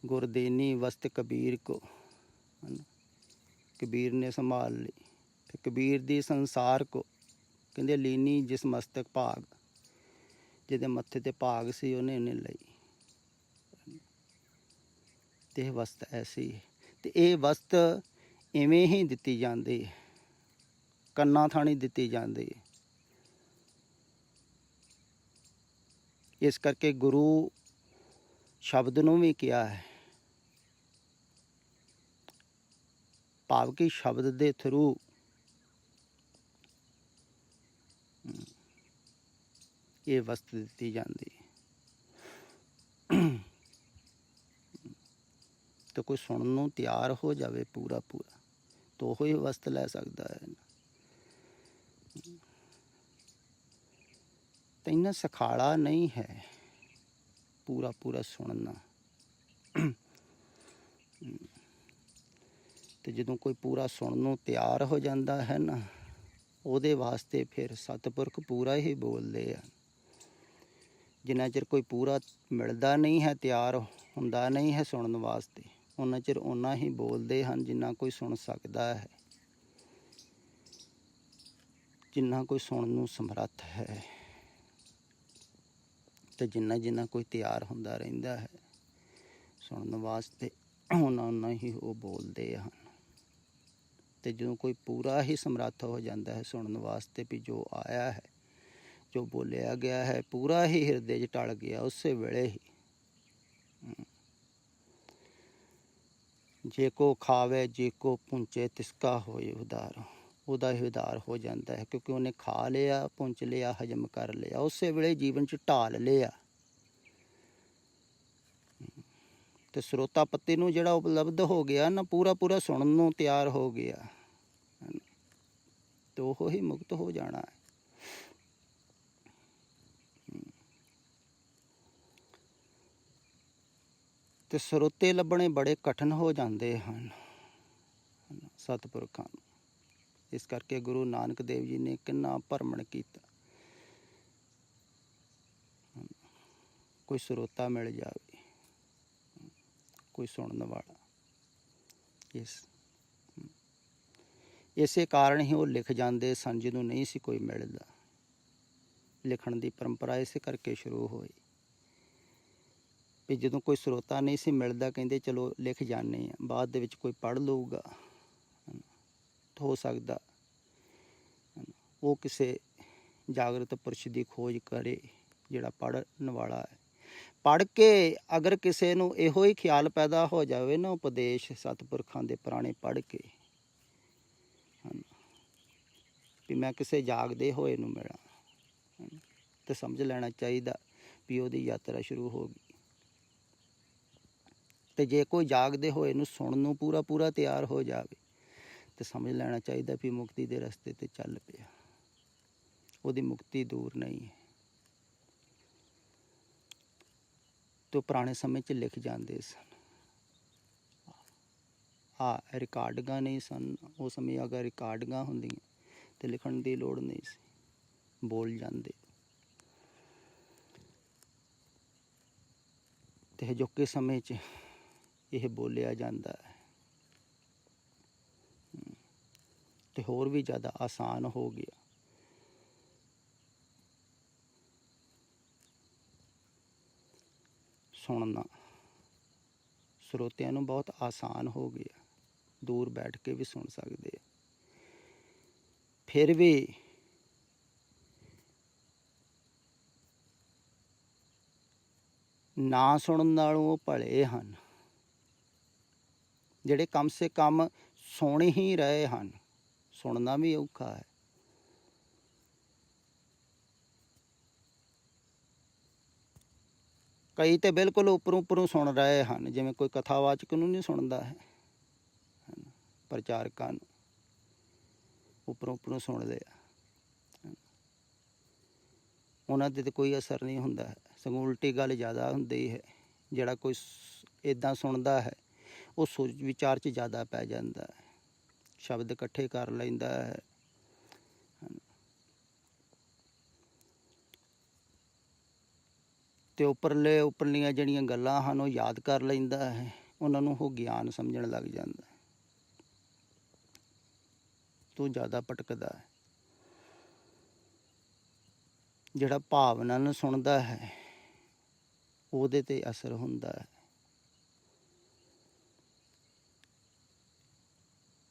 ਗੁਰਦੇਨੀ ਵਸਤ ਕਬੀਰ ਕੋ, ਕਬੀਰ ਨੇ ਸੰਭਾਲ ਲਈ। ਤੇ ਕਬੀਰ ਦੀ ਸੰਸਾਰ ਕੋ ਕਹਿੰਦੇ ਲੀਨੀ ਜਿਸ ਮਸਤਕ ਭਾਗ, ਜਿਹਦੇ ਮੱਥੇ 'ਤੇ ਭਾਗ ਸੀ ਉਹਨੇ ਲਈ। ਅਤੇ ਇਹ ਵਸਤ ਐਸੀ ਹੈ। ਅਤੇ ਇਹ ਵਸਤ ਇਵੇਂ ਹੀ ਦਿੱਤੀ ਜਾਂਦੀ ਹੈ, ਕੰਨਾਂ ਥਾਣੀ ਦਿੱਤੀ ਜਾਂਦੀ ਹੈ। ਇਸ ਕਰਕੇ ਗੁਰੂ ਸ਼ਬਦ ਨੂੰ ਵੀ ਕਿਹਾ ਹੈ, ਭਾਵ ਕਿ ਸ਼ਬਦ ਦੇ ਥਰੂ ਇਹ ਵਸਤ ਦਿੱਤੀ ਜਾਂਦੀ ਹੈ। ਤੇ ਕੋਈ ਸੁਣਨ ਨੂੰ ਤਿਆਰ ਹੋ ਜਾਵੇ ਪੂਰਾ ਪੂਰਾ, ਤਾਂ ਉਹ ਹੀ ਵਸਤ ਲੈ ਸਕਦਾ ਹੈ। ਤਾਂ ਇੰਨਾ ਸਖਾਲਾ ਨਹੀਂ ਹੈ ਪੂਰਾ ਪੂਰਾ ਸੁਣਨਾ। ਅਤੇ ਜਦੋਂ ਕੋਈ ਪੂਰਾ ਸੁਣਨ ਨੂੰ ਤਿਆਰ ਹੋ ਜਾਂਦਾ ਹੈ ਨਾ, ਉਹਦੇ ਵਾਸਤੇ ਫਿਰ ਸਤਿਪੁਰਖ ਪੂਰਾ ਹੀ ਬੋਲਦੇ ਆ। ਜਿੰਨਾ ਚਿਰ ਕੋਈ ਪੂਰਾ ਮਿਲਦਾ ਨਹੀਂ ਹੈ, ਤਿਆਰ ਹੁੰਦਾ ਨਹੀਂ ਹੈ ਸੁਣਨ ਵਾਸਤੇ, ਉਹਨਾਂ ਚਿਰ ਓਨਾ ਹੀ ਬੋਲਦੇ ਹਨ ਜਿੰਨਾ ਕੋਈ ਸੁਣ ਸਕਦਾ ਹੈ, ਜਿੰਨਾ ਕੋਈ ਸੁਣਨ ਨੂੰ ਸਮਰੱਥ ਹੈ। ਅਤੇ ਜਿੰਨਾ ਜਿੰਨਾ ਕੋਈ ਤਿਆਰ ਹੁੰਦਾ ਰਹਿੰਦਾ ਹੈ ਸੁਣਨ ਵਾਸਤੇ, ਓਨਾ ਹੀ ਉਹ ਬੋਲਦੇ ਹਨ। ਅਤੇ ਜਦੋਂ ਕੋਈ ਪੂਰਾ ਹੀ ਸਮਰੱਥ ਹੋ ਜਾਂਦਾ ਹੈ ਸੁਣਨ ਵਾਸਤੇ, ਵੀ ਜੋ ਆਇਆ ਹੈ, ਜੋ ਬੋਲਿਆ ਗਿਆ ਹੈ, ਪੂਰਾ ਹੀ ਹਿਰਦੇ 'ਚ ਟਲ ਗਿਆ ਉਸੇ ਵੇਲੇ ਹੀ। ਜੇ ਕੋ ਖਾਵੇ ਜੇ ਕੋ ਪੁੰਚੇ ਤਿਸਕਾ ਹੋਏ ਉਦਾਰ, ਉਹਦਾ ਹੀ ਉਦਾਰ ਹੋ ਜਾਂਦਾ ਹੈ, ਕਿਉਂਕਿ ਉਹਨੇ ਖਾ ਲਿਆ, ਪੁੰਚ ਲਿਆ, ਹਜ਼ਮ ਕਰ ਲਿਆ, ਉਸੇ ਵੇਲੇ ਜੀਵਨ 'ਚ ਢਾਲ ਲਿਆ। ਅਤੇ ਸਰੋਤਾ ਪੱਤੀ ਨੂੰ ਜਿਹੜਾ ਉਪਲਬਧ ਹੋ ਗਿਆ ਨਾ, ਪੂਰਾ ਪੂਰਾ ਸੁਣਨ ਨੂੰ ਤਿਆਰ ਹੋ ਗਿਆ, ਅਤੇ ਉਹ ਹੀ ਮੁਕਤ ਹੋ ਜਾਣਾ ਹੈ। ਅਤੇ ਸਰੋਤੇ ਲੱਭਣੇ ਬੜੇ ਕਠਿਨ ਹੋ ਜਾਂਦੇ ਹਨ ਸਤਿਪੁਰਖਾਂ ਨੂੰ। ਇਸ ਕਰਕੇ ਗੁਰੂ ਨਾਨਕ ਦੇਵ ਜੀ ਨੇ ਕਿੰਨਾ ਭਰਮਣ ਕੀਤਾ। ਕੋਈ ਸਰੋਤਾ ਮਿਲ ਜਾਵੇ, ਕੋਈ ਸੁਣਨ ਵਾਲਾ। ਇਸੇ ਕਾਰਨ ਹੀ ਉਹ ਲਿਖ ਜਾਂਦੇ ਸਨ ਜਦੋਂ ਨਹੀਂ ਸੀ ਕੋਈ ਮਿਲਦਾ। ਲਿਖਣ ਦੀ ਪਰੰਪਰਾ ਇਸੇ ਕਰਕੇ ਸ਼ੁਰੂ ਹੋਈ ਵੀ ਜਦੋਂ ਕੋਈ ਸਰੋਤਾ ਨਹੀਂ ਸੀ ਮਿਲਦਾ, ਕਹਿੰਦੇ ਚਲੋ ਲਿਖ ਜਾਂਦੇ ਹਾਂ, ਬਾਅਦ ਦੇ ਵਿੱਚ ਕੋਈ ਪੜ੍ਹ ਲਊਗਾ। ਹੋ ਸਕਦਾ ਉਹ ਕਿਸੇ ਜਾਗਰਤ ਪੁਰਸ਼ ਦੀ ਖੋਜ ਕਰੇ ਜਿਹੜਾ ਪੜ੍ਹਨ ਵਾਲਾ ਹੈ। ਪੜ੍ਹ ਕੇ ਅਗਰ ਕਿਸੇ ਨੂੰ ਇਹੋ ਹੀ ਖਿਆਲ ਪੈਦਾ ਹੋ ਜਾਵੇ ਨਾ, ਉਪਦੇਸ਼ ਸਤਿਪੁਰਖਾਂ ਦੇ ਪੁਰਾਣੇ ਪੜ੍ਹ ਕੇ ਵੀ ਮੈਂ ਕਿਸੇ ਜਾਗਦੇ ਹੋਏ ਨੂੰ ਮਿਲਾਂ, ਤੇ ਸਮਝ ਲੈਣਾ ਚਾਹੀਦਾ ਵੀ ਉਹਦੀ ਯਾਤਰਾ ਸ਼ੁਰੂ ਹੋ ਗਈ। ਤੇ ਜੇ ਕੋਈ ਜਾਗਦੇ ਹੋਏ ਨੂੰ ਸੁਣਨ ਨੂੰ ਪੂਰਾ ਪੂਰਾ ਤਿਆਰ ਹੋ ਜਾਵੇ ਤੇ ਸਮਝ ਲੈਣਾ ਚਾਹੀਦਾ ਵੀ ਮੁਕਤੀ ਦੇ ਰਸਤੇ ਤੇ ਚੱਲ ਪਿਆ। ਉਹਦੀ ਮੁਕਤੀ ਦੂਰ ਨਹੀਂ ਹੈ। ਤੇ ਪੁਰਾਣੇ ਸਮੇਂ 'ਚ ਲਿਖ ਜਾਂਦੇ ਸਨ। ਰਿਕਾਰਡਿੰਗਾਂ ਨਹੀਂ ਸਨ ਉਸ ਸਮੇਂ। ਅਗਰ ਰਿਕਾਰਡਿੰਗਾਂ ਹੁੰਦੀਆਂ ਤੇ ਲਿਖਣ ਦੀ ਲੋੜ ਨਹੀਂ ਸੀ, ਬੋਲ ਜਾਂਦੇ। ਤੇ ਅਜੋਕੇ ਸਮੇਂ 'ਚ ਇਹ ਬੋਲਿਆ ਜਾਂਦਾ ਹੈ ਤੇ ਹੋਰ ਵੀ ਜ਼ਿਆਦਾ ਆਸਾਨ ਹੋ ਗਿਆ। ਸੁਣਨਾ ਸਰੋਤਿਆਂ ਨੂੰ ਬਹੁਤ ਆਸਾਨ ਹੋ ਗਿਆ, ਦੂਰ ਬੈਠ ਕੇ ਵੀ ਸੁਣ ਸਕਦੇ ਆ। ਫਿਰ ਵੀ ਨਾ ਸੁਣਨ ਨਾਲੋਂ ਉਹ ਭਲੇ ਹਨ ਜਿਹੜੇ ਕਮ ਸੇ ਕਮ ਸੁਣ ਹੀ ਰਹੇ ਹਨ। ਸੁਣਨਾ ਵੀ ਔਖਾ ਹੈ। ਕਈ ਤੇ ਬਿਲਕੁਲ ਉੱਪਰੋਂ ਉੱਪਰੋਂ ਸੁਣ ਰਹੇ ਹਨ, ਜਿਵੇਂ ਕੋਈ ਕਥਾਵਾਚਕ ਨੂੰ ਨਹੀਂ ਸੁਣਦਾ ਹੈ, ਪ੍ਰਚਾਰਕਾਂ ਨੂੰ ਉੱਪਰੋਂ ਉੱਪਰੋਂ ਸੁਣਦੇ ਆ। ਉਹਨਾਂ 'ਤੇ ਤਾਂ ਕੋਈ ਅਸਰ ਨਹੀਂ ਹੁੰਦਾ ਹੈ, ਸਗੋਂ ਉਲਟੀ ਗੱਲ ਜ਼ਿਆਦਾ ਹੁੰਦੀ ਹੈ। ਜਿਹੜਾ ਕੋਈ ਇੱਦਾਂ ਸੁਣਦਾ ਹੈ ਉਹ ਸੋਚ ਵਿਚਾਰ 'ਚ ਜ਼ਿਆਦਾ ਪੈ ਜਾਂਦਾ ਹੈ, ਸ਼ਬਦ ਇਕੱਠੇ ਕਰ ਲੈਂਦਾ ਹੈ। ਅਤੇ ਉੱਪਰਲੀਆਂ ਜਿਹੜੀਆਂ ਗੱਲਾਂ ਹਨ ਉਹ ਯਾਦ ਕਰ ਲੈਂਦਾ ਹੈ, ਉਹਨਾਂ ਨੂੰ ਉਹ ਗਿਆਨ ਸਮਝਣ ਲੱਗ ਜਾਂਦਾ ਹੈ। ਤੂੰ ਜ਼ਿਆਦਾ ਭਟਕਦਾ ਹੈ। ਜਿਹੜਾ ਭਾਵਨਾ ਨੂੰ ਸੁਣਦਾ ਹੈ ਉਹਦੇ 'ਤੇ ਅਸਰ ਹੁੰਦਾ ਹੈ,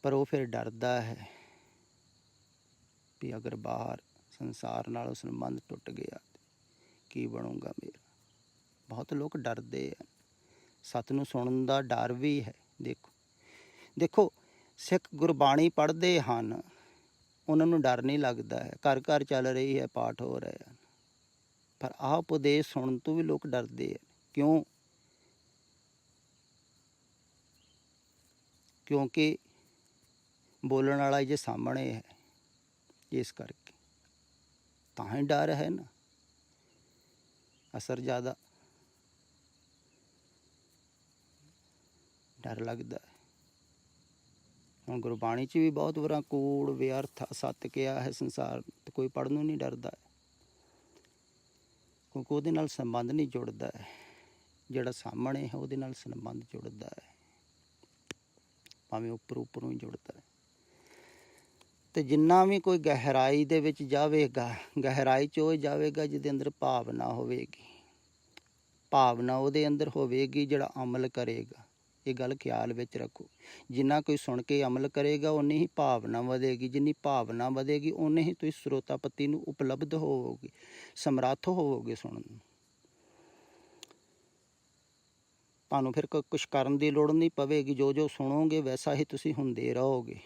ਪਰ ਉਹ ਫਿਰ ਡਰਦਾ ਹੈ ਵੀ ਅਗਰ ਬਾਹਰ ਸੰਸਾਰ ਨਾਲ ਉਹ ਸੰਬੰਧ ਟੁੱਟ ਗਿਆ ਕੀ ਬਣੂਗਾ ਮੇਰਾ। ਬਹੁਤ ਲੋਕ ਡਰਦੇ ਆ। ਸੱਚ ਨੂੰ ਸੁਣਨ ਦਾ ਡਰ ਵੀ ਹੈ। ਦੇਖੋ ਸਿੱਖ ਗੁਰਬਾਣੀ ਪੜ੍ਹਦੇ ਹਨ, ਉਹਨਾਂ ਨੂੰ ਡਰ ਨਹੀਂ ਲੱਗਦਾ ਹੈ। ਘਰ ਘਰ ਚੱਲ ਰਹੀ ਹੈ, ਪਾਠ ਹੋ ਰਹੇ ਹਨ, ਪਰ ਆਹ ਉਪਦੇਸ਼ ਸੁਣਨ ਤੋਂ ਵੀ ਲੋਕ ਡਰਦੇ ਆ। ਕਿਉਂਕਿ ਬੋਲਣ ਵਾਲਾ ਜੇ ਸਾਹਮਣੇ ਹੈ, ਇਸ ਕਰਕੇ ਤਾਂ ਹੀ ਡਰ ਹੈ ਨਾ, ਅਸਰ ਜ਼ਿਆਦਾ ਡਰ ਲੱਗਦਾ ਹੈ। ਹੁਣ ਗੁਰਬਾਣੀ 'ਚ ਵੀ ਬਹੁਤ ਵਾਰ ਕੂੜ ਵਿਅਰਥ ਅਸੱਤ ਕਿਹਾ ਹੈ ਸੰਸਾਰ, ਤੇ ਕੋਈ ਪੜ੍ਹਨ ਨੂੰ ਨਹੀਂ ਡਰਦਾ, ਕਿਉਂਕਿ ਉਹਦੇ ਨਾਲ ਸੰਬੰਧ ਨਹੀਂ ਜੁੜਦਾ ਹੈ। ਜਿਹੜਾ ਸਾਹਮਣੇ ਹੈ ਉਹਦੇ ਨਾਲ ਸੰਬੰਧ ਜੁੜਦਾ ਹੈ, ਭਾਵੇਂ ਉੱਪਰੋਂ ਹੀ ਜੁੜਦਾ ਹੈ। ਅਤੇ ਜਿੰਨਾ ਵੀ ਕੋਈ ਗਹਿਰਾਈ ਦੇ ਵਿੱਚ ਜਾਵੇਗਾ, ਗਹਿਰਾਈ 'ਚ ਉਹ ਜਾਵੇਗਾ ਜਿਹਦੇ ਅੰਦਰ ਭਾਵਨਾ ਹੋਵੇਗੀ। ਭਾਵਨਾ ਉਹਦੇ ਅੰਦਰ ਹੋਵੇਗੀ ਜਿਹੜਾ ਅਮਲ ਕਰੇਗਾ। ਇਹ ਗੱਲ ਖਿਆਲ ਵਿੱਚ ਰੱਖੋ। ਜਿੰਨਾ ਕੋਈ ਸੁਣ ਕੇ ਅਮਲ ਕਰੇਗਾ ਓਨੀ ਹੀ ਭਾਵਨਾ ਵਧੇਗੀ। ਜਿੰਨੀ ਭਾਵਨਾ ਵਧੇਗੀ ਓਨੇ ਹੀ ਤੁਸੀਂ ਸਰੋਤਾਪਤੀ ਨੂੰ ਉਪਲਬਧ ਹੋਵੋਗੇ, ਸਮਰੱਥ ਹੋਵੋਗੇ ਸੁਣਨ ਨੂੰ। ਤੁਹਾਨੂੰ ਫਿਰ ਕੁਛ ਕਰਨ ਦੀ ਲੋੜ ਨਹੀਂ ਪਵੇਗੀ। ਜੋ ਜੋ ਸੁਣੋਗੇ ਵੈਸਾ ਹੀ ਤੁਸੀਂ ਹੁੰਦੇ ਰਹੋਗੇ।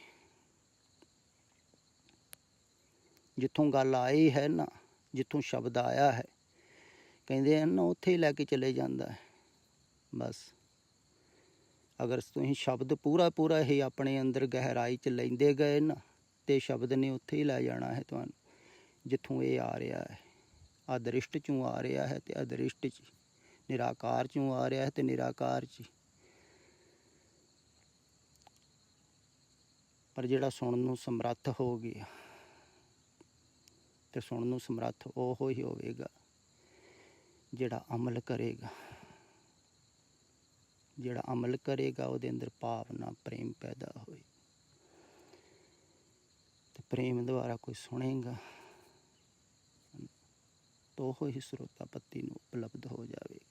ਜਿੱਥੋਂ ਗੱਲ ਆਈ ਹੈ ਨਾ, ਜਿੱਥੋਂ ਸ਼ਬਦ ਆਇਆ ਹੈ, ਕਹਿੰਦੇ ਹਨ ਨਾ ਉੱਥੇ ਹੀ ਲੈ ਕੇ ਚਲੇ ਜਾਂਦਾ ਹੈ। ਬਸ ਅਗਰ ਤੁਸੀਂ ਸ਼ਬਦ ਪੂਰਾ ਹੀ ਆਪਣੇ ਅੰਦਰ ਗਹਿਰਾਈ 'ਚ ਲੈਂਦੇ ਗਏ ਨਾ, ਤੇ ਸ਼ਬਦ ਨੇ ਉੱਥੇ ਹੀ ਲੈ ਜਾਣਾ ਹੈ ਤੁਹਾਨੂੰ, ਜਿੱਥੋਂ ਇਹ ਆ ਰਿਹਾ ਹੈ। ਅਦ੍ਰਿਸ਼ਟ 'ਚੋਂ ਆ ਰਿਹਾ ਹੈ ਤੇ ਅਦ੍ਰਿਸ਼ਟ 'ਚ, ਨਿਰਾਕਾਰ 'ਚੋਂ ਆ ਰਿਹਾ ਹੈ ਤੇ ਨਿਰਾਕਾਰ 'ਚ। ਪਰ ਜਿਹੜਾ ਸੁਣਨ ਨੂੰ ਸਮਰੱਥ ਹੋ ਗਿਆ, ਤੇ ਸੁਣਨ ਨੂੰ ਸਮਰੱਥ ਉਹ ਹੀ ਹੋਵੇਗਾ ਜਿਹੜਾ ਅਮਲ ਕਰੇਗਾ, ਉਹਦੇ ਅੰਦਰ ਭਾਵਨਾ ਪ੍ਰੇਮ ਪੈਦਾ ਹੋਏ ਤੇ ਪ੍ਰੇਮ ਦੁਆਰਾ ਕੋਈ ਸੁਣੇਗਾ ਤਾਂ ਉਹ ਹੀ ਸਰੋਤਾ ਪੱਤੀ ਨੂੰ ਉਪਲਬਧ ਹੋ ਜਾਵੇਗਾ।